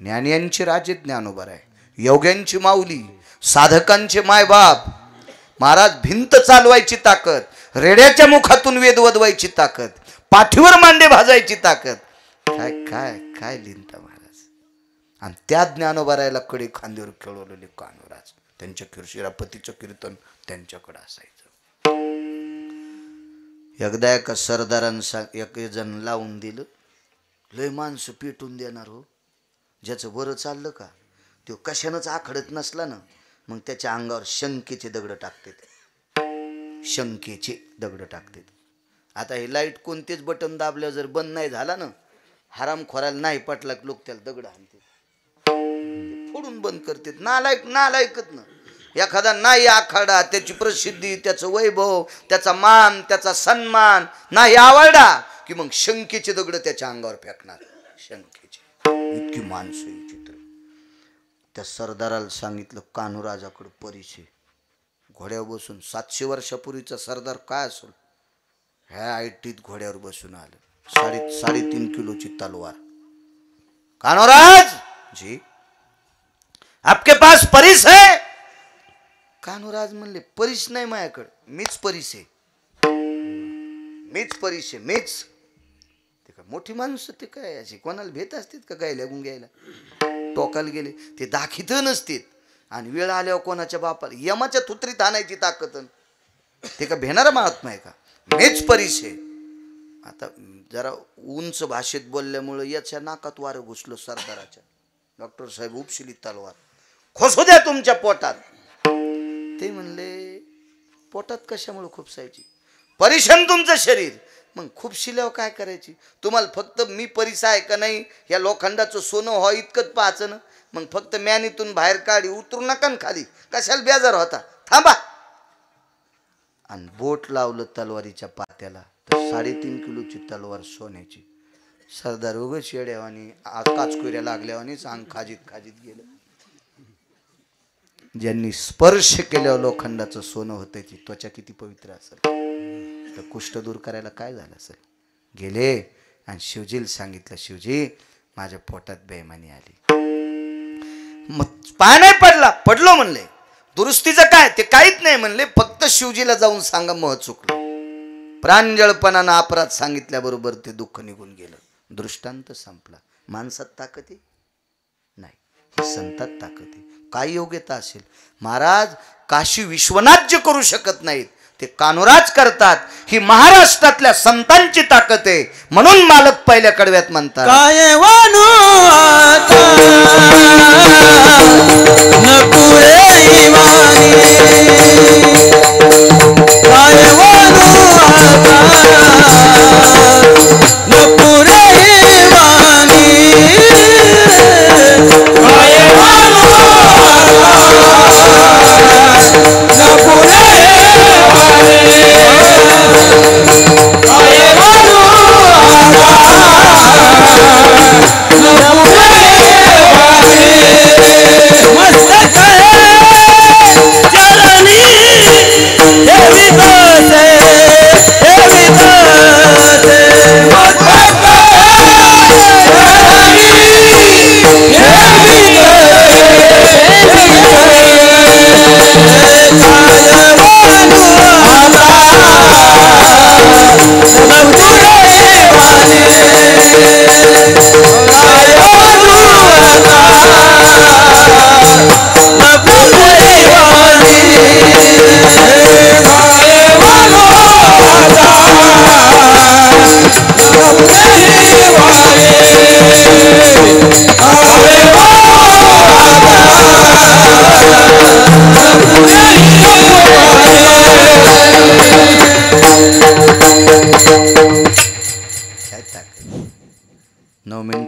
ज्ञानियांचे राजे ज्ञानोबराय योग्यांची माऊली साधकांचे मायबाप महाराज भिंत चालवायची ताकद रेड्याच्या मुखातून वेद वदवायची ताकद पाठीवर मांडे भाजायची ताकद काय काय काय लिहिता महाराज आणि त्या ज्ञानोबरायला कडे खांद्यावर खेळवलेले कान्होराज त्यांच्या शिरापतीचं कीर्तन त्यांच्याकडे असायचं एकदा एका सरदारांना एक जण लावून दिलं लय माणसं पेटून देणार हो ज्याचं बरं चाललं का तो कशानंच आखडत नसला ना मग त्याच्या अंगावर शंकेचे दगड टाकतात शंकेचे दगड टाकतात आता हे लाईट कोणतेच बटन दाबल्यावर जर बंद नाही झाला ना हरामखोराला नाही पटला लोक त्याला दगड आणतात फोडून बंद करतात नालायकच ना एखादा नाही आखाडा त्याची प्रसिद्धी त्याचं वैभव त्याचा मान त्याचा सन्मान नाही आवडला की मग शंकेचे दगड त्याच्या अंगावर फेकणार शंकेचे इतकी माणसं चित्र त्या सरदाराला सांगितलं कान्होराजाकडे परिचय घोड्यावर बसून 700 वर्षापूर्वीचा सरदार काय असेल ह्या आयटीत घोड्यावर बसून आलं 3.5 किलोची तलवार कान्होराज जी आपके पास परिस है कान्होराज म्हणले परिस नाही माझ्याकडे मीच परिस आहे मीच ते काय मोठी माणूस ते काय अशी कोणाला भेट असतात का काय लागून घ्यायला टोकाला गेले ते दाखित नसतील आणि वेळ आल्यावर कोणाच्या बापाला यमाच्या थुत्रीत आणायची ताकद ते का भेणारा महात्मा आहे का मीच परिस आहे आता जरा उंच भाषेत बोलल्यामुळे याच्या नाकात वारं घुसलं सरदाराच्या डॉक्टर साहेब उपशिली तलवार खोसू द्या तुमच्या पोटात ते म्हणले पोटात कशामुळे खुपसायची परिशन तुमचं शरीर मग खुपशिल्यावर काय करायची तुम्हाला फक्त मी परिस आहे का नाही या लोखंडाचं सोनं हो इतकंच पाहायचं ना मग फक्त मॅनीतून बाहेर काढी उतरू नका ना खाली कशाला बेजार होता थांबा आणि बोट लावलं तलवारीच्या पात्याला तर 3.5 किलोची तलवार सोन्याची सरदार उगाच येड्यावानी काचकुऱ्या लागल्यावानीच अंग खाजीत गेलं ज्यांनी स्पर्श केल्यावर लोखंडाचं सोनं होतं ती त्वचा किती पवित्र असेल तर कुष्ठ दूर करायला काय झालं असेल. गेले आणि शिवजीला सांगितलं, शिवजी माझ्या पोटात बेईमानी आली. मग पाय नाही पडला, पडलो म्हणले. दुरुस्तीचं काय ते काहीच नाही म्हणले, फक्त शिवजीला जाऊन सांगा मह चुकलं. प्रांजळपणानं अपराध सांगितल्याबरोबर ते दुःख निघून गेलं. दृष्टांत संपला. माणसात ताकद आहे नाही, ही संतात ताकद आहे. काय योग्यता असेल. महाराज काशी विश्वनाथ जे करू शकत नाहीत ते कान्होराज करतात. ही महाराष्ट्रातल्या संतांची ताकद आहे. म्हणून मालक पहिल्या कडव्यात म्हणतात, काय वानू आता नकुरे इवानी, काय वानू आता नकुरे इवानी, काय वानू आता नकुरे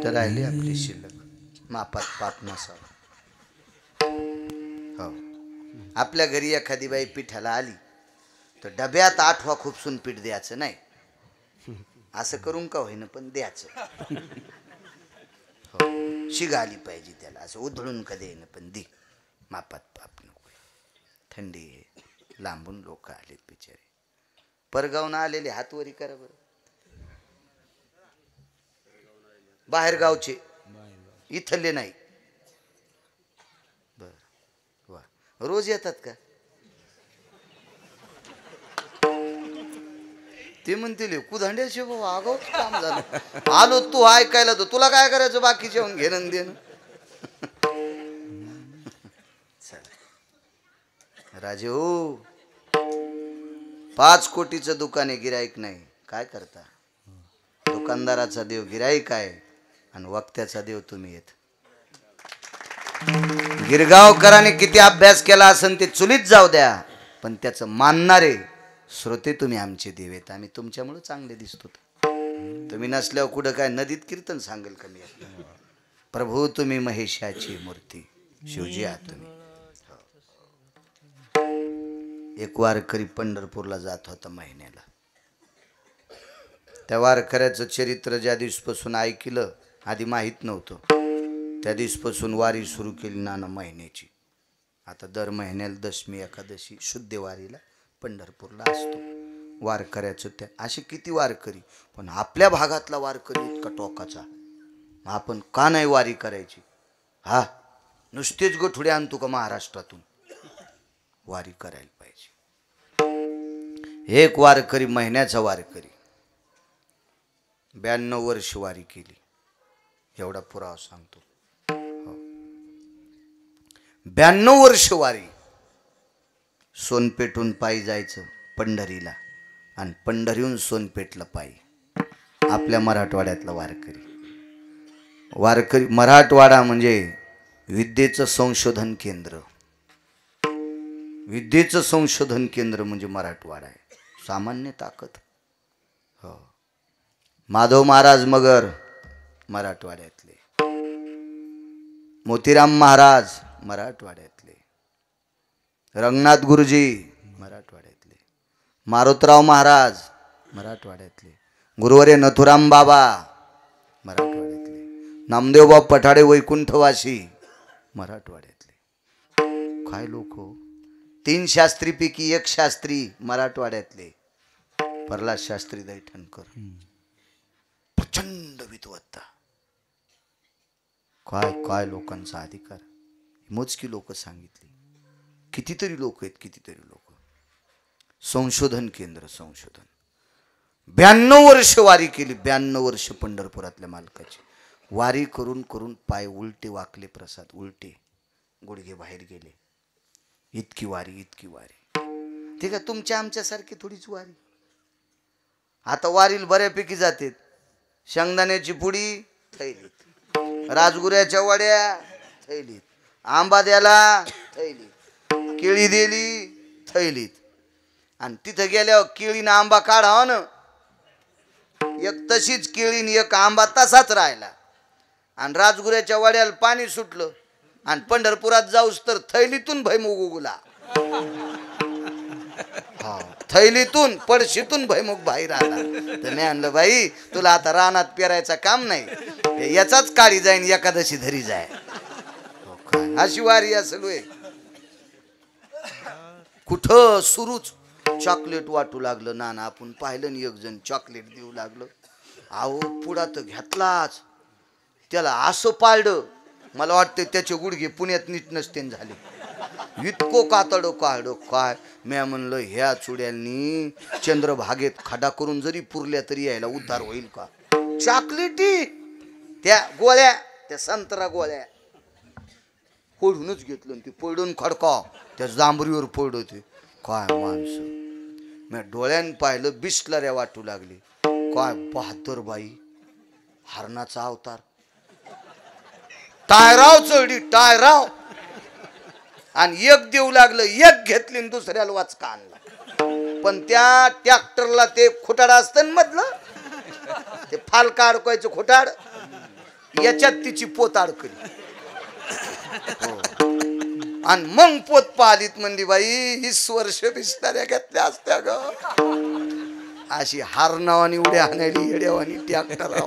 राहिली आपली शिल्लक. मापात पाप नसावा. हो, आपल्या घरी एखादी बाई पिठाला आली तर डब्यात 8 वा खुपसून पीठ द्यायचं नाही. असं करून का होईना पण द्यायचं. हो, शिगा आली पाहिजे त्याला. असं उधळून का देईन पण दे. मापात पाप नको. थंडी आहे, लांबून लोक आलेत बिचारे. परगावून आलेले हातवरी करा बरं. बाहेर गावचे, इथले नाही. बर वा, रोज येतात का ते? म्हणतील कुधांड्याचे बाबा आगाऊच काम झालं. आलो तू ऐकायला, तो तुला काय करायचं बाकीचे घेणं देणं. राजे हो, 5 कोटीचं दुकान आहे, गिराईक नाही. काय करता? दुकानदाराचा देव गिराईक आहे आणि वक्त्याचा देव तुम्ही येत. गिरगावकरांनी किती अभ्यास केला असेल ते चुलीत जाऊ द्या, पण त्याचं मानणारे श्रोते तुम्ही आमचे देव आहेत. आम्ही तुमच्यामुळे चांगले दिसतो. तुम्ही नसल्यावर कुठं काय नदीत कीर्तन सांगेल का मी? प्रभू तुम्ही महेशाची मूर्ती, शिवजी आहात तुम्ही. एक वारकरी पंढरपूरला जात होता महिन्याला. त्या वारकऱ्याचं चरित्र ज्या दिवसपासून ऐकलं, आधी माहीत नव्हतं, त्या दिवसपासून वारी सुरू केली नाना महिन्याची. आता दर महिन्याला दशमी एकादशी शुद्ध वारीला पंढरपूरला असतो. वारकऱ्याचं त्या असे किती वारकरी, पण आपल्या भागातला वारकरी इतका टोकाचा. आपण का नाही वारी करायची? हा, नुसतेच गोठुडे आणतो का महाराष्ट्रातून? वारी करायला पाहिजे. एक वारकरी, महिन्याचा वारकरी, 92 वर्ष वारी केली. एवढा पुरावा सांगतो. 92 वर्ष वारी. सोनपेठून पायी जायचं पंढरीला आणि पंढरीहून सोनपेठला पायी. आपल्या मराठवाड्यातला वारकरी. वारकरी मराठवाडा म्हणजे विद्येचं संशोधन केंद्र. विद्येचं संशोधन केंद्र म्हणजे मराठवाडा आहे. सामान्य ताकद. हो, माधव महाराज मगर मराठवाड्यातले, मोतीराम महाराज मराठवाड्यातले, रंगनाथ गुरुजी मराठवाड्यातले, मारुतराव महाराज मराठवाड्यातले, गुरुवर्य नथुराम बाबा मराठवाड्यातले, नामदेवबाब पठाडे वैकुंठवासी मराठवाड्यातले. काय लोक हो. 3 शास्त्रीपैकी 1 शास्त्री मराठवाड्यातले. प्रल्हाद शास्त्री दैठणकर, प्रचंड विद्वत्ता. काय काय लोकांचा अधिकार, मोजकी लोक सांगितली. कितीतरी लोक आहेत, कितीतरी लोक. संशोधन केंद्र, संशोधन. 92 वर्ष वारी केली, 92 वर्ष पंढरपुरातल्या मालकाची वारी करून करून पाय उलटे वाकले. प्रसाद उलटे, गुडघे बाहेर गेले. इतकी वारी, इतकी वारी. ठीक आहे, तुमच्या आमच्यासारखी थोडीच वारी. आता वारीला बऱ्यापैकी जाते. शेंगदाण्याची पुडी थैलीत, राजगुऱ्याच्या वड्या थैलीत, आंबा द्याला थैलीत, केळी दिली थैलीत. आणि तिथं गेल्यावर केळीनं आंबा काढावा ना, एक तशीच केळीन एक आंबा तसाच राहिला. आणि राजगुऱ्याच्या वड्याला पाणी सुटलं. आणि पंढरपुरात जाऊस तर थैलीतून भैमुग उगला. हा, थैलीतून पडशीतून भैमुग बाहेर आला. तर मी आणलं, बाई तुला आता रानात पेरायचं काम नाही, याचाच काळी जाईन, एकादशी धरी जाय. अशी वारी असेल होय. कुठं सुरूच चॉकलेट वाटू लागलं. नाना आपण पाहिलं ना, एक जण चॉकलेट देऊ लागलं. अहो पुढा तर घेतलाच, त्याला असं पाळलं, मला वाटतं त्याचे गुडघे पुण्यात नीट नसते झाले. इतकं कातडं काढलं काय. मी म्हणलं ह्या चुड्यांनी चंद्रभागेत खडा करून जरी पुरल्या तरी यायला उद्धार होईल का. चॉकलेटी त्या गोळ्या, त्या संत्रा गोळ्या फोडूनच घेतलं. ते पडून खडका त्या जांभरीवर पडत. काय माणसं. मी डोळ्यानं पाहिलं, बिस्लऱ्या वाटू लागली. काय बहादर बाई, हरणाचा अवतार. टायराव चढली, टायराव. आणि एक देऊ लागलं, एक घेतली आणि दुसऱ्याला वाचका आणला. पण त्या ट्रॅक्टरला ते खोटाड असतं मधलं, ते फालका अडकवायचं खोटाड, याच्यात तिची पोत अडकली. आणि मग पोत पाहिलीत. म्हणली बाई 20 वर्ष बिस्ताऱ्या घेतल्या असत्या ग. अशी हारनावानी उड्या हाणायली येड्यावानी ट्रॅक्टर.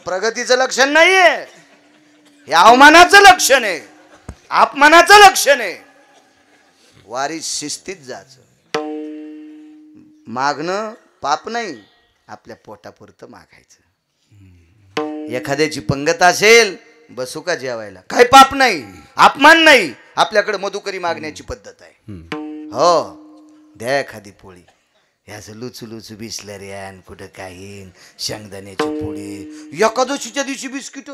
प्रगतीचं लक्षण नाहीये, हे अवमानाचं लक्षण आहे, अपमानाचं लक्षण आहे. वारी शिस्तीत जायचं. मागणं पाप नाही, आपल्या पोटापुरतं मागायचं. एखाद्याची पंगत असेल, बसू का जेवायला, काही पाप नाही, अपमान नाही. आपल्याकडे मधुकरी मागण्याची पद्धत आहे. हो, द्या एखादी पोळी. ह्याच लुचू लुचू बिस्लऱ्यान, कुठं काही शेंगदाण्याची पोळी, एकादशीच्या दिवशी बिस्किट.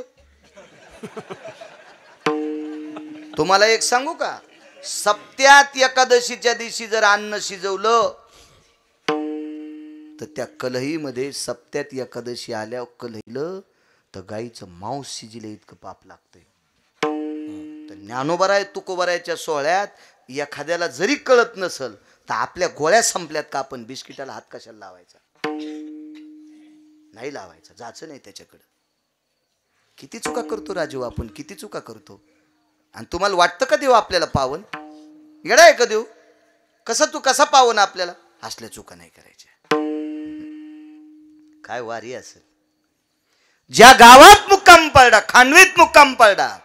तुम्हाला एक सांगू का, सप्त्यात एकादशीच्या दिवशी जर अन्न शिजवलं तर त्या कलहीमध्ये, सप्त्यात एकादशी आल्यावर कलहीलं तर गाईचं मांस शिजिले इतकं पाप लागतंय. तर ज्ञानोबराय तुकोबरायच्या सोहळ्यात एखाद्याला जरी कळत नसल तर आपल्या गोळ्या संपल्यात का, आपण बिस्किटाला हात कशाला लावायचा. नाही लावायचा, जायचं नाही त्याच्याकडं. किती चुका करतो राजू आपण, किती चुका करतो. आणि तुम्हाला वाटतं का देव आपल्याला पावन, येडा आहे का देव. कसा पावन आपल्याला. असल्या चुका नाही करायच्या. काय वारी असेल. ज्या गावात मुक्काम पडला, खांडवीत मुक्काम पडला,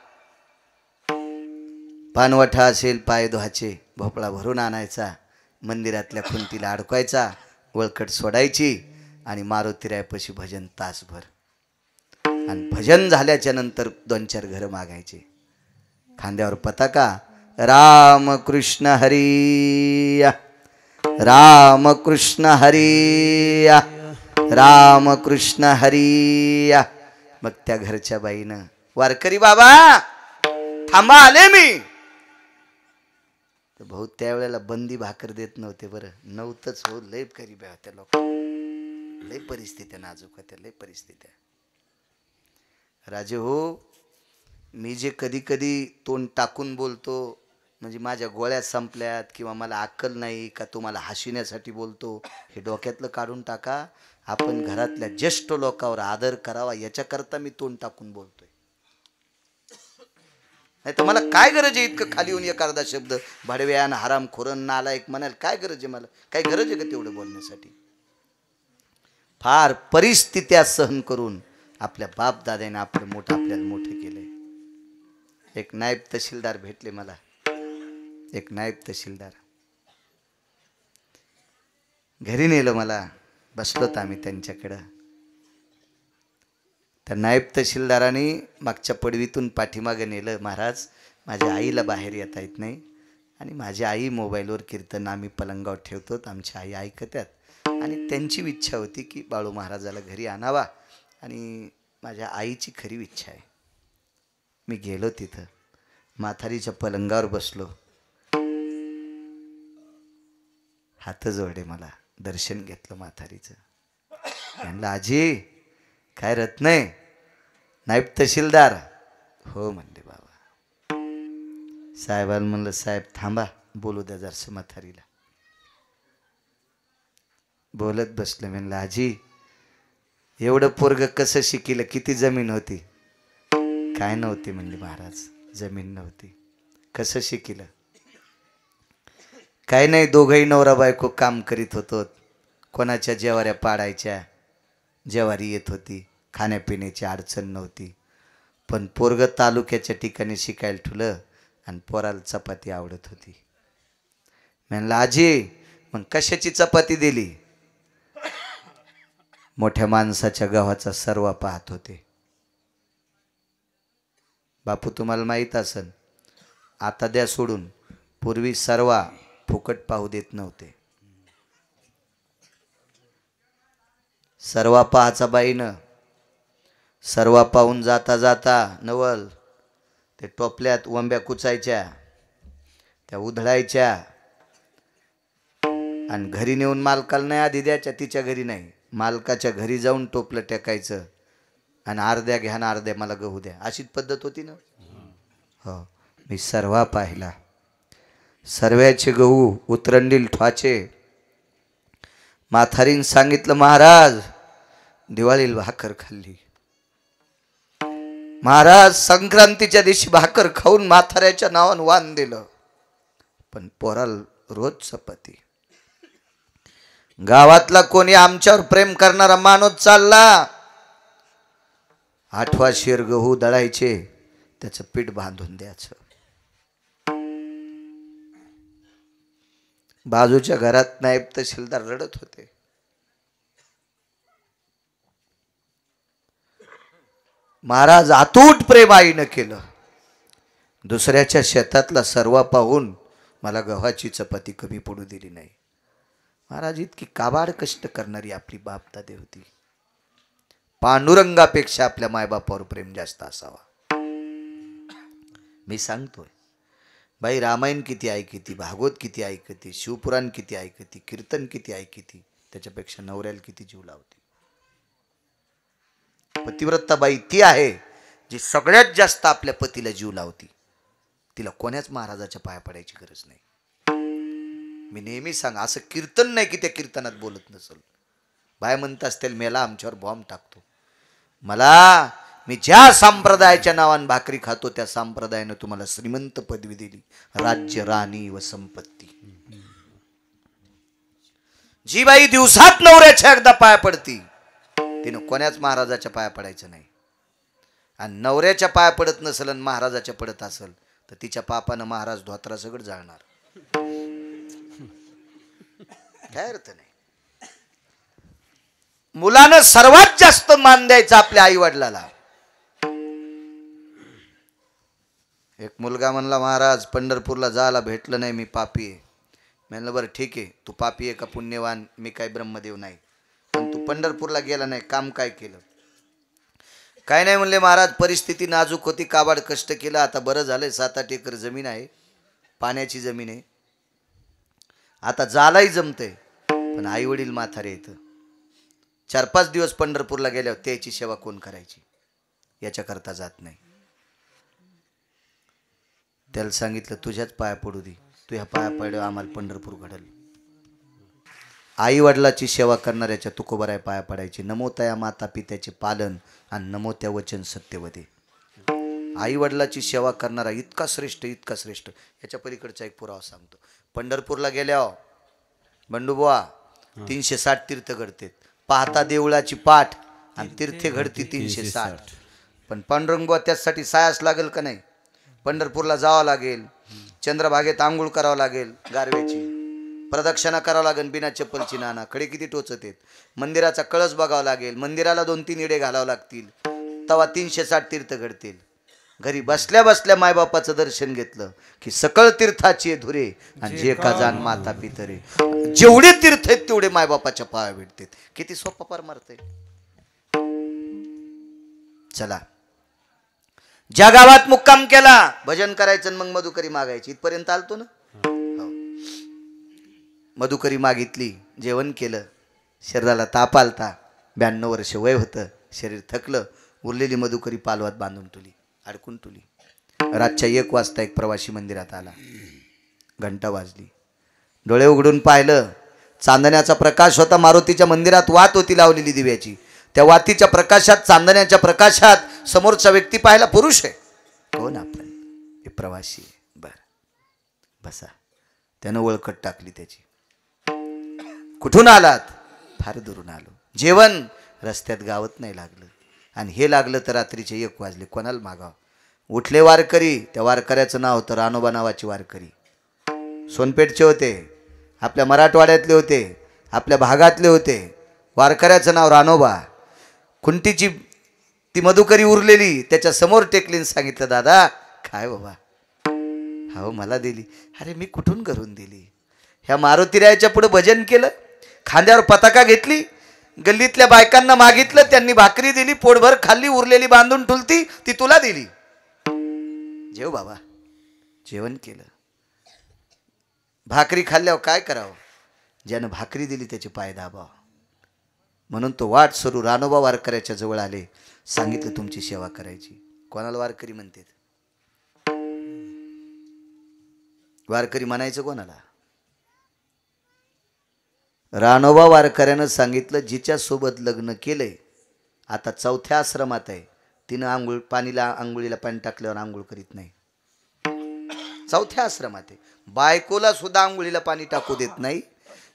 पानवठा असेल, पाय धुवायचे, भोपळा भरून आणायचा, मंदिरातल्या खुंटीला अडकवायचा, वळकट सोडायची आणि मारुतीरायापाशी भजन तासभर. आणि भजन झाल्याच्या नंतर 2-4 घरं मागायचे. खांद्यावर पताका, राम कृष्ण हरी, राम कृष्ण हरी, राम कृष्ण हरी. मग त्या घरच्या बाईनं, वारकरी बाबा थांबा, आले मी. तर भाऊ त्यावेळेला बंदी भाकर देत नव्हते. बरं नव्हतंच हो, लय गरीब होत्या लोक, लय परिस्थित्या नाजूक होत्या, लय परिस्थित्या. राजे हो, मी जे कधी कधी तोंड टाकून बोलतो, म्हणजे माझ्या गोळ्या संपल्यात किंवा मला अक्कल नाही का तुम्हाला हसविण्यासाठी बोलतो, हे डोक्यातलं काढून टाका. आपण घरातल्या ज्येष्ठ लोकांवर आदर करावा याच्याकरता मी तोंड टाकून बोलतोय. नाही तर मला काय गरज आहे इतकं खाली येऊन एक अर्धा शब्द भडव्यान, हरामखोरन, नालायक म्हणाल, काय गरज आहे मला. काय गरज आहे का तेवढं बोलण्यासाठी. फार परिस्थित्या सहन करून आपल्या बाप दादाने आपल्याला मोठे केले. एक नायब तहसीलदार भेटले मला, एक नायब तहसीलदार. घरी नेलं मला. बसलोत आम्ही त्यांच्याकडं. तर नायब तहसीलदारांनी मागच्या पडवीतून पाठीमागे नेलं. महाराज, माझ्या आईला बाहेर येता येत नाही आणि माझी आई मोबाईलवर कीर्तन आम्ही पलंगावर ठेवतो, आमची आई ऐकत्यात आणि त्यांची इच्छा होती की बाळू महाराजाला घरी आणावा आणि माझ्या आईची खरी इच्छा आहे. मी गेलो तिथं, म्हातारीच्या पलंगावर बसलो. हात जोडे, मला दर्शन घेतलं म्हातारीचं. म्हणलं, आजी काय रत्न आहे? नायब तहसीलदार. हो म्हणले बाबा. साहेबाला म्हणलं, साहेब थांबा, बोलू द्या जरासं म्हातारीला. बोलत बसलं. म्हणलं, आजी एवढं पोरग कसं शिकिलं? किती जमीन होती? काय नव्हती म्हणले महाराज, जमीन नव्हती. कसं शिकिलं? काय नाही, दोघंही नवरा बायको काम करीत होतो. कोणाच्या जेवाऱ्या पाडायच्या, जेवारी येत होती, खाण्यापिण्याची अडचण नव्हती. पण पोरग तालुक्याच्या ठिकाणी शिकायला ठुलं आणि पोराला चपाती आवडत होती. म्हणलं, आजी मग कशाची चपाती दिली? मोठ्या माणसाच्या गव्हाचा सर्वा पाहत होते. बापू तुम्हाला माहीत असन, आता द्या सोडून, पूर्वी सर्वा फुकट पाहू देत नव्हते. सर्वा पाहाचा बाईनं. सर्वा पाहून जाता जाता नवल ते टोपल्यात वंब्या कुचायच्या, त्या उधळायच्या आणि घरी नेऊन मालकाला नाही आधी द्यायच्या. तिच्या घरी नाही, मालकाच्या घरी जाऊन टोपलं टेकायचं आणि अर्ध्या घ्या ना अर्ध्या मला गहू द्या, अशीच पद्धत होती ना. हो, मी सर्वा पाहिला. सर्व्याचे गहू उतरंडील ठवाचे. म्हातारीन सांगितलं, महाराज दिवाळीला भाकर खाल्ली. महाराज संक्रांतीच्या दिवशी भाकर खाऊन म्हाताऱ्याच्या नावानं वाण दिलं, पण पोराला रोज चपाती. गावातला कोणी आमच्यावर प्रेम करणारा माणूस चालला, 8वा शेर गहू दळायचे, त्याचं पीठ बांधून द्यायचं. बाजूच्या घरात नायब तहसीलदार रडत होते. महाराज अतूट प्रेम आईनं केलं. दुसऱ्याच्या शेतातला सर्वा पाहून मला गव्हाची चपाती कमी पडू दिली नाही. महाराज इतकी काबाड कष्ट करणारी आपली बापदादी होती. पांडुरंगापेक्षा आपल्या मायबापावर प्रेम जास्त असावा. मी सांगतोय, बाई रामायण किती ऐकती, भागवत किती ऐकती, शिवपुराण किती ऐकती, कीर्तन किती ऐकती, त्याच्यापेक्षा नवऱ्याला किती जीव लावते. पतिव्रता बाई ती आहे जी सगळ्यात जास्त आपल्या पतीला जीव लावती. तिला कोण्याच महाराजाच्या पाया पडायची गरज नाही. मी नेहमी सांग, असं कीर्तन नाही की त्या कीर्तनात बोलत नसल. बाय म्हणत असतील मेला आमच्यावर बॉम्ब टाकतो. मी ज्या संप्रदायाच्या नावाने भाकरी खातो त्या संप्रदायाने तुम्हाला श्रीमंत पदवी दिली, राज्य, राणी व संपत्ती. जी बाई दिवसात नवऱ्याच्या एकदा पाया पडती तिनं कोण्याच महाराजाच्या पाया पडायचं नाही. आणि नवऱ्याच्या पाया पडत नसल आणि महाराजाच्या पडत असल तर तिच्या पापानं महाराज धोत्रा सगळं जाळणार. काय अर्थ नाही. मुलानं सर्वात जास्त मान द्यायचा आपल्या आई वडिलाला. एक मुलगा म्हणला, महाराज पंढरपूरला जायला भेटलं नाही, मी पापी आहे. म्हणलं, बरं ठीक आहे, तू पापी आहे का पुण्यवान, मी काय ब्रह्मदेव नाही, पण तू पंढरपूरला गेला नाही, काम काय केलं? काय नाही म्हणले, महाराज परिस्थिती नाजूक होती, काबाड कष्ट केलं, आता बरं झालंय, 7-8 एकर जमीन आहे, पाण्याची जमीन आहे, आता जालाही जमतंय, पण आई वडील म्हातारे येतं. 4-5 दिवस पंढरपूरला गेल्यावर त्याची सेवा कोण करायची, याच्याकरता जात नाही. त्याला सांगितलं, तुझ्याच पाया पडू दे, तू ह्या पाया पडल्यावर आम्हाला पंढरपूर घडल. आई वडिलाची सेवा करणाऱ्याच्या तुकोबराय पाया पडायची. नमो तया माता पित्याचे पालन आणि नमो त्या वचन सत्यवदे. आई वडिलाची सेवा करणारा इतका श्रेष्ठ, इतका श्रेष्ठ. याच्या पलीकडचा एक पुरावा सांगतो. पंढरपूरला गेल्यावर बंडूबुवा 360 तीर्थ घडते. पाहता देवळाची पाठ आणि तीर्थे घडती 360. पण पांडुरंगबुवा त्यासाठी सायास लागेल का नाही? पंढरपूरला जावं लागेल, चंद्रभागेत आंघोळ करावं लागेल गारव्याची, प्रदक्षिणा करावं लागेल बिना चप्पलची नाना, कडे किती टोचत आहेत. मंदिराचा कळस बघावा लागेल, मंदिराला 2-3 इडे घालावं लागतील, तवा 360 तीर्थ घडतील. घरी बसल्या बसल्या मायबापाचं दर्शन घेतलं की सकळ तीर्थाची धुरे आणि जे का जाण माता पितरे. जेवढे तीर्थ आहेत तेवढे मायबापाच्या पाया भेटतात. किती सोपा पार मारतय. चला, ज्या गावात मुक्काम केला भजन करायचं मग मधुकरी मागायची. इथपर्यंत आलतो ना. हो. मधुकरी मागितली, जेवण केलं, शरीराला ताप आलता, 92 वर्ष वय होतं, शरीर थकलं, उरलेली मधुकरी पालवात बांधून तुली, अडकून तुली. रातच्या 1 वाजता एक प्रवासी मंदिरात आला, घंटा वाजली, डोळे उघडून पाहिलं, चांदण्याचा प्रकाश होता. मारुतीच्या मंदिरात वात होती लावलेली दिव्याची. त्या वातीच्या प्रकाशात, चांदण्याच्या प्रकाशात समोरचा व्यक्ती पाहिला, पुरुष आहे. कोण आपण? हे प्रवासी. बर, बसा. त्यानं ओळखत टाकली त्याची. कुठून आलात? फार दुरून आलो. जेवण? रस्त्यात गावत नाही लागलं, आणि हे लागलं तर रात्रीचे 1 वाजले. कोणाला मागाव? उठले वारकरी. त्या वारकऱ्याचं नाव होतं रानोबा नावाचे वारकरी. सोनपेठचे होते, आपल्या मराठवाड्यातले होते, आपल्या भागातले होते. वारकऱ्याचं नाव रानोबा. खुंटीची ती मधुकरी उरलेली त्याच्या समोर टेकलीन, सांगितलं, दादा काय बाबा? हो मला दिली. अरे मी कुठून करून दिली? ह्या मारुतीरायाच्या पुढे भजन केलं, खांद्यावर पताका घेतली, गल्लीतल्या बायकांना मागितलं, त्यांनी भाकरी दिली, पोटभर खाल्ली, उरलेली बांधून ठुलती, ती तुला दिली. जेव बाबा. जेवण केलं. भाकरी खाल्ल्यावर काय करावं? ज्यानं भाकरी दिली त्याचे पाय दाबाव. म्हणून तो वाट सरू रानोबा वारकऱ्याच्या जवळ आले, सांगितलं तुमची सेवा करायची. कोणाला वारकरी म्हणतात? वारकरी म्हणायचं कोणाला? रानोबा वारकऱ्यानं सांगितलं, जिच्या सोबत लग्न केलंय, आता 4थ्या आश्रमात आहे, तिनं आंघोळीला पाणी टाकल्यावर आंघोळ करीत नाही. 4थ्या आश्रमात आहे, बायकोला सुद्धा आंघोळीला पाणी टाकू देत नाही.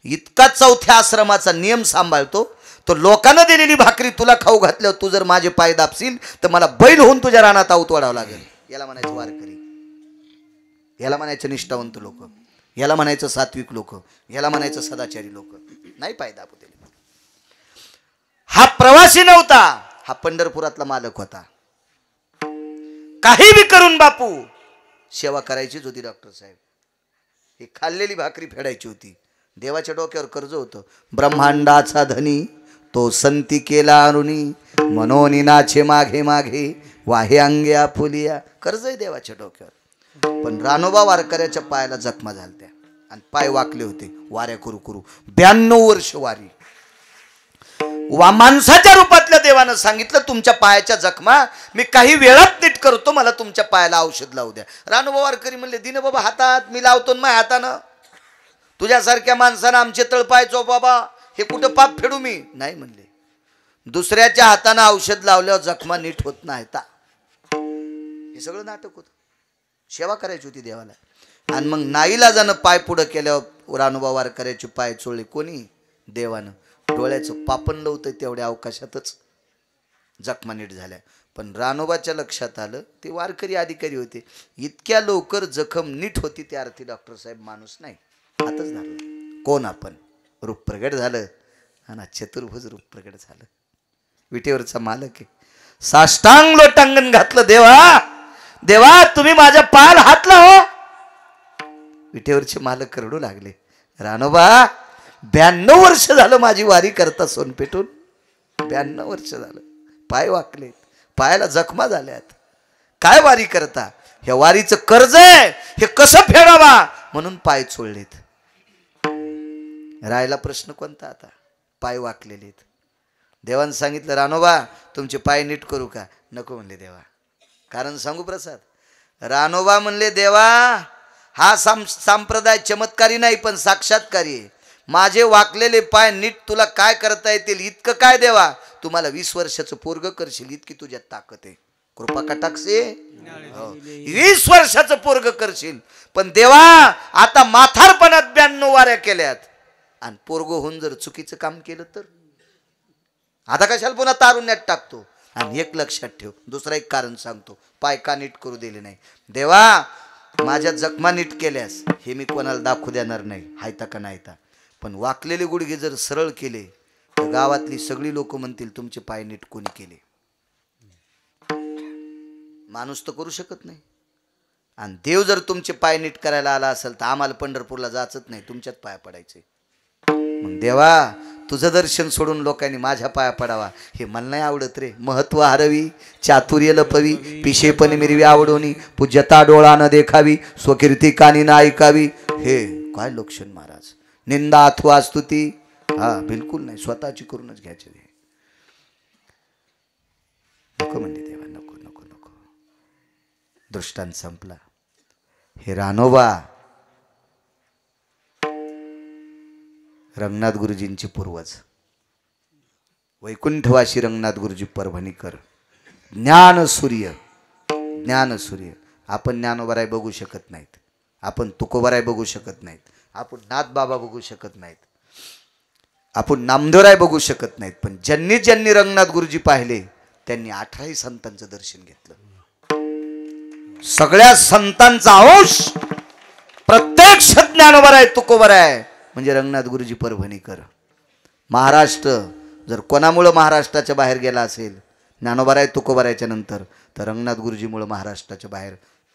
इतका 4थ्या आश्रमाचा नियम सांभाळतो तो. लोकांना दिलेली भाकरी तुला खाऊ घातल्यावर तू जर माझे पाय दाबशील तर मला बैल होऊन तुझ्या रानात आऊत वाढावं लागेल. याला म्हणायचं वारकरी, याला म्हणायचं निष्ठावंत लोक, याला म्हणायचं सात्विक लोक, याला म्हणायचं सदाचारी लोक. नाही पाय दाबू दिले. हा प्रवासी नव्हता, हा पंढरपुरातला मालक होता. काही बी करून बापू सेवा करायचीच होती. डॉक्टर साहेब, ही खाल्लेली भाकरी फेडायची होती. देवाच्या डोक्यावर कर्ज होतं. ब्रह्मांडाचा धनी तो संती केला अरुणी, मनोनी नाचे मागे मागे, वाहे अंगे आपुलिया. कर्ज आहे देवाच्या डोक्यावर. पण रानोबा वारकऱ्याच्या पायाला जखमा झालत्या आणि पाय वाकले होते वाऱ्या करू करू. 92 वर्ष वारी. माणसाच्या रूपातल्या देवानं सांगितलं, तुमच्या पायाच्या जखमा मी काही वेळात नीट करतो, मला तुमच्या पायाला औषध लावू द्या. रानोबा वारकरी म्हणले, दिन बाबा हातात मी लावतो माझ्या हातानं. तुझ्यासारख्या माणसानं आमचे तळपाय बाबा, हे कुठं पाप फेडू मी? नाही म्हणले. दुसऱ्याच्या हातानं औषध लावल्यावर जखमा नीट होत नाही. हे सगळं नाटक होतं. सेवा करायची होती देवाला. आणि मग नाईलाजानं पाय पुढं केल्यावर रानोबा वारकऱ्याचे पाय चोळले. कोणी? देवानं. डोळ्याचं पापण लावतंय तेवढ्या अवकाशातच जखमा नीट झाल्या. पण रानोबाच्या लक्षात आलं, ते वारकरी अधिकारी होते, इतक्या लवकर जखम नीट होती त्या अर्थी डॉक्टर साहेब माणूस नाही, हातच धरला. कोण आपण? रूप प्रगट झालं, आणि चतुर्भुज रूप प्रगट झालं. विटेवरचा मालक आहे. साष्टांग लोटांगण घातलं. देवा देवा तुम्ही माझ्या पायाला हात लावा. विटेवरचे मालक रडू लागले. रानोबा 92 वर्ष झालं माझी वारी करता सोनपेठून. 92 वर्ष झालं. पाय वाकलेत, पायाला जखमा झाल्यात. काय वारी करता? ह्या वारीचं कर्ज आहे, हे कसं फेडावा म्हणून पाय चोळलेत. राहिला प्रश्न कोणता आता? पाय वाकलेलेत. देवानं सांगितलं, रानोबा तुमचे पाय नीट करू का? नको म्हणले देवा. कारण सांगू प्रसाद? रानोबा म्हणले, देवा हा संप्रदाय चमत्कारी नाही पण साक्षात्कारी आहे. माझे वाकलेले पाय नीट तुला काय करता येतील इतकं काय देवा? तुम्हाला 20 वर्षाचं पोरग करशील इतकी तुझ्यात ताकद आहे. कृपा कटाक्षे 20 वर्षाचं पोरग करशील. पण देवा आता माथारपणात 92 वाऱ्या केल्यात आणि पोरग होऊन जर चुकीचं काम केलं तर आता कशाला पुन्हा तारुण्यात टाकतो? आणि एक लक्षात ठेव, दुसरा एक कारण सांगतो, पाय का नीट करू दिले नाही? देवा माझ्या जखमा नीट केल्यास हे मी कोणाला दाखवू देणार नाही, हायता का नाहीता. पण वाकलेले गुडघे जर सरळ केले तर गावातली सगळी लोक म्हणतील तुमचे पाय नीट कोणी केले. माणूस तर करू शकत नाही. आणि देव जर तुमचे पाय नीट करायला आला असेल तर आम्हाला पंढरपूरला जायचंच नाही, तुमच्यात पाया पडायचे. मग देवा तुझं दर्शन सोडून लोकांनी माझ्या पाया पडावा हे मला नाही आवडत रे. महत्व हरवी, चातुर्य लपवी, पिशेपणे मिरवी आवडोनी, पूज्यता डोळा न देखावी, स्वकीर्ती कानी ना ऐकावी. हे काय लक्षण महाराज. निंदा अथवा स्तुती हा बिलकुल नाही, स्वतःची करूनच घ्यायचे. नको म्हणजे देवा, नको नको नको. दृष्टांत संपला. हे रानोबा रंगनाथ गुरुजींचे पूर्वज, वैकुंठवासी रंगनाथ गुरुजी परभणीकर, ज्ञान सूर्य. ज्ञान सूर्य. आपण ज्ञानोबराय बघू शकत नाहीत, आपण तुकोबराय बघू शकत नाहीत, आपण नाथबाबा बघू शकत नाहीत, आपण नामदेवराय बघू शकत नाहीत. पण ज्यांनी ज्यांनी रंगनाथ गुरुजी पाहिले त्यांनी 18 संतांचं दर्शन घेतलं. सगळ्या संतांचा अंश प्रत्यक्ष ज्ञानोबराय तुकोबराय म्हणजे रंगनाथ गुरुजी परभणीकर. महाराष्ट्र जर कोणामुळं महाराष्ट्राच्या बाहेर गेला असेल ज्ञानोबराय तुकोबरायच्या नंतर तर रंगनाथ गुरुजीमुळं महाराष्ट्राच्या बाहेर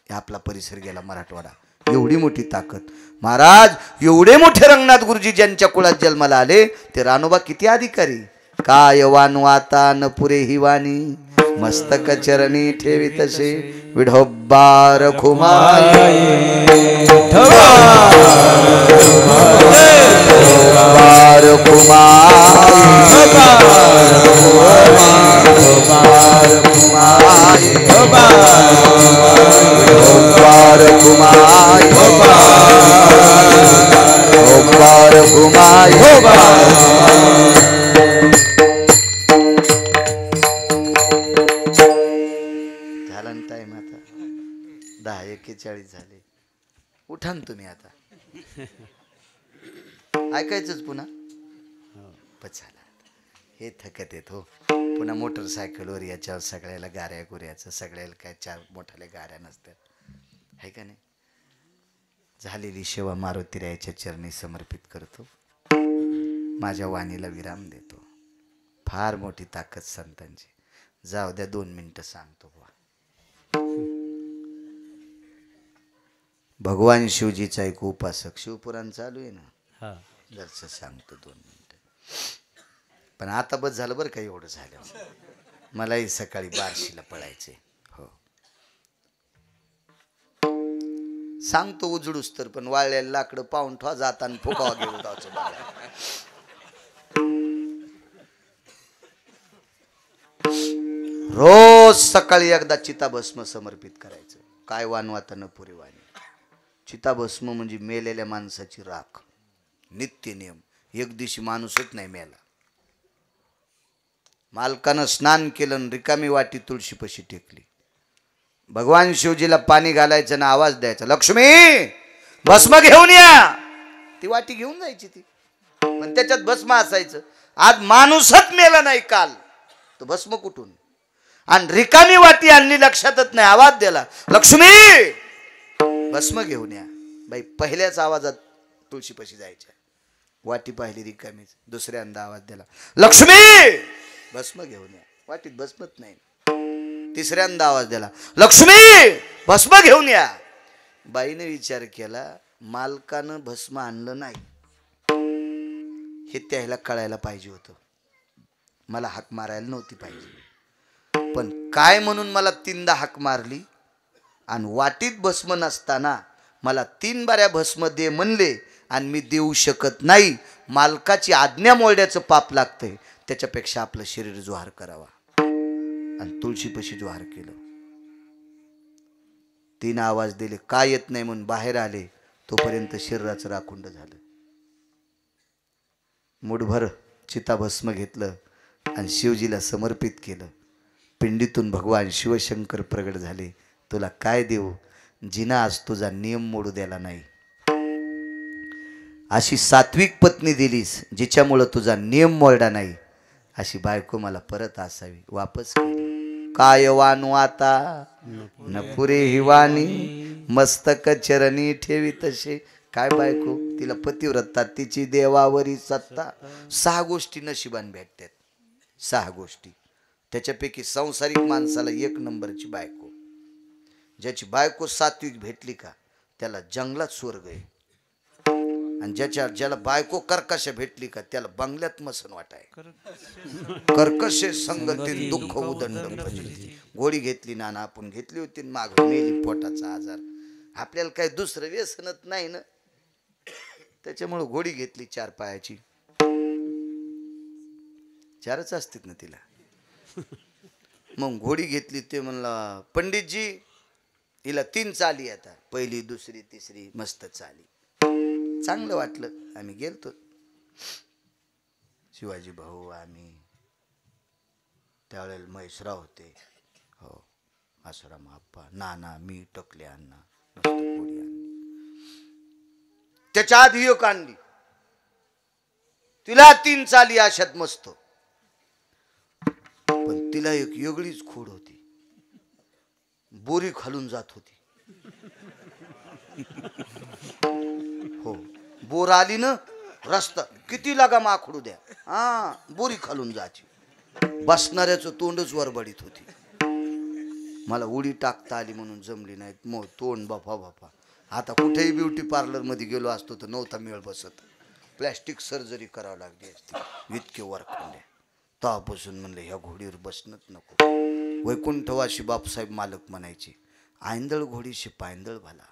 आपला परिसर गेला, मराठवाडा. एवढी मोठी ताकद महाराज. एवढे मोठे रंगनाथ गुरुजी ज्यांच्या कुळात जन्माला आले ते रानोबा किती अधिकारी. काय वानवाता न पुरे ही वाणी, मस्तक चरणी ठेवी तसे विढोबार खुमाय. बार कुमार झाला ना टाइम आता 10:41 झाले. उठा ना तुम्ही आता. ऐकायचंच पुन्हा. झाला हे थकत येत हो. पुन्हा मोटरसायकलवर याच्यावर सगळ्याला गाऱ्या गुऱ्याचं, सगळ्याला काय 4 मोठ्याल्या गाऱ्या नसतात आहे का नाही. झालेली सेवा मारुतीरायाच्या चरणी समर्पित करतो. माझ्या वाणीला विराम देतो. फार मोठी ताकद संतांची. जाऊ द्या 2 मिनिटं सांगतो बुवा. भगवान शिवजीचा एक उपासक, शिवपुराण चालू आहे ना, जरचं सांगतो 2 मिनिटं. पण आता बस झालं बरं का. एवढं झालं मलाही सकाळी बार्शीला पळायचे. हो सांगतो उजडूस तर, पण वाळलेलं लाकडं पाहून ठेवा जाताना फुकावा घेऊन जायचं बाळा. रोज सकाळी एकदा चिताभस्म समर्पित करायचं. काय वानवाता न पुरे वाणी. चिताभस्म म्हणजे मेलेल्या माणसाची राख. नित्य नियम. एक दिवशी माणूसच नाही मेला. मालकानं स्नान केलं, रिकामी वाटी तुळशीपाशी टेकली. भगवान शिवजीला पाणी घालायचं ना आवाज द्यायचा, लक्ष्मी भस्म घेऊन या. ती वाटी घेऊन जायची ती, पण त्याच्यात भस्म असायचं. आज माणूसच मेला नाही काल, तो भस्म कुठून. आणि रिकामी वाटी आणली, लक्षातच नाही. आवाज दिला, लक्ष्मी भस्म घेऊन या. बाई पहिल्याच आवाजात तुळशीपाशी जायच्या. वाटी पाहिली रिकामीच. दुसऱ्यांदा आवाज दिला, लक्ष्मी भस्म घेऊन या. वाटीत भस्मच नाही. तिसऱ्यांदा आवाज दिला, लक्ष्मी भस्म घेऊन या. बाईने विचार केला, मालकानं भस्म आणलं नाही हे त्याला कळायला पाहिजे होतं. मला हाक मारायला नव्हती पाहिजे. पण काय म्हणून मला 3दा हाक मारली आणि वाटीत भस्म नसताना मला 3 बाऱ्या भस्म दे म्हणले आणि मी देऊ शकत नाही. मालकाची आज्ञा मोडण्याचं पाप लागतंय. त्याच्यापेक्षा आपलं शरीर जोहार करावा. आणि तुळशीपाशी जोहार केलं. 3 आवाज दिले. काय येत नाही म्हणून बाहेर आले. तोपर्यंत शरीराचं राखुंड झालं. मुठभर चिताभस्म घेतलं आणि शिवजीला समर्पित केलं. पिंडीतून भगवान शिवशंकर प्रगट झाले. तुला काय देऊ, जिना आज तुझा नियम मोडू द्याला नाही. अशी सात्विक पत्नी दिलीस जिच्यामुळं तुझा नियम मोडला नाही. अशी बायको मला परत असावी. वापस केली. काय वानू आता न पुरे ही वाणी, मस्तक चरणी ठेवी तसे. काय बायको, तिला पतिव्रता, तिची देवावरी सत्ता. 6 गोष्टी नशिबान भेटतात. 6 गोष्टी. त्याच्यापैकी संसारिक माणसाला 1 नंबरची बायको. ज्याची बायको सात्विक भेटली का त्याला जंगलात स्वर्ग आहे. आणि ज्याला बायको कर्कश भेटली का त्याला बंगल्यात मसन वाटाय. कर्कशे संगतीत दुःख उदंड भजती. गोळी घेतली ना आपण घेतली होती, माग मेली पोटाचा आजार. आपल्याला काही दुसरं व्यसनच नाही ना, त्याच्यामुळे गोळी घेतली 4 पायाची. 4च असतात ना तिला. मग घोडी घेतली. ते म्हणला पंडितजी हिला 3 चाली आता, पहिली दुसरी तिसरी मस्त चाली. चांगलं वाटलं. आम्ही गेलतो, शिवाजी भाऊ आम्ही, त्यावेळेला महेशराव होते, हो आसाराम आप्पा, नाना, मी, टकले अण्णा. मस्त घोडी आणली. त्याच्या आधी एक आणली, तिला 3 चाली अशात मस्त. पण तिला एक वेगळीच खोड होती, बोरी खालून जात होती. हो, बोर आली ना रस्ता किती लागा माखडू द्या, हा बोरी खालून जायची. बसणाऱ्याचं तोंडच वरबडीत होती. मला उडी टाकता आली म्हणून जमली नाहीत. मग तोंड बापा बापा. आता कुठेही ब्युटी पार्लर मध्ये गेलो असतो तर नव्हता मेळ बसत. प्लॅस्टिक सर्जरी करावी लागली असती, इतके वरखंडे. तेव्हापासून म्हणलं ह्या घोडीवर बसणंच नको. वैकुंठवासी बापसाहेब मालक म्हणायचे, आयंदळ घोडीशी पायंदळ भाला,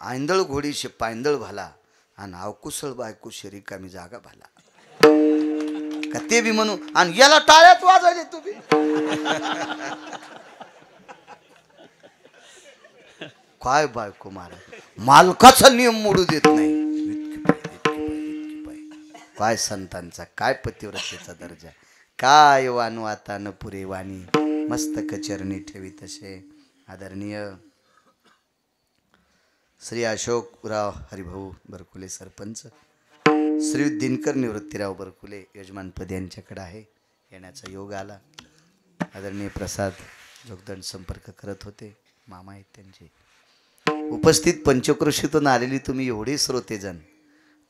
आयंदळ घोडीशी पायंदळ भाला, आणि अवकुशळ बायकोशी रिकामी जागा भाला. का ते बी म्हणू, आणि याला टाळ्यात वाजवले तुम्ही. काय बायको मारा, मालकाचा नियम मोडू देत नाही. इतकी पाय, इतकी पाय. काय संतांचा, काय पतिव्रतेचा दर्जा, काय वानू आता न पुरे वाणी. मस्तक चरणी ठेवी तसे. आदरणीय श्री अशोकराव हरिभाऊ बरकुले सरपंच, श्री दिनकर निवृत्तीराव बरकुले यजमानपद यांच्याकडे आहे. येण्याचा योग आला. आदरणीय प्रसाद जोगदंड संपर्क करत होते, मामा आहेत त्यांचे. उपस्थित पंचक्रोशीतून आलेली तुम्ही एवढे श्रोतेजन,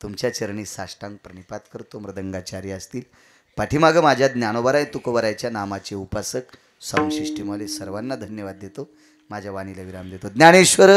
तुमच्या चरणी साष्टांग प्रणिपात करतो. मृदंगाचार्य असतील, पाठीमागं माझ्या ज्ञानोबाराय तुकोबारायच्या नामाचे उपासक साऊंड सिस्टीमवाले सर्वांना धन्यवाद देतो. माझ्या वाणीला विराम देतो. ज्ञानेश्वर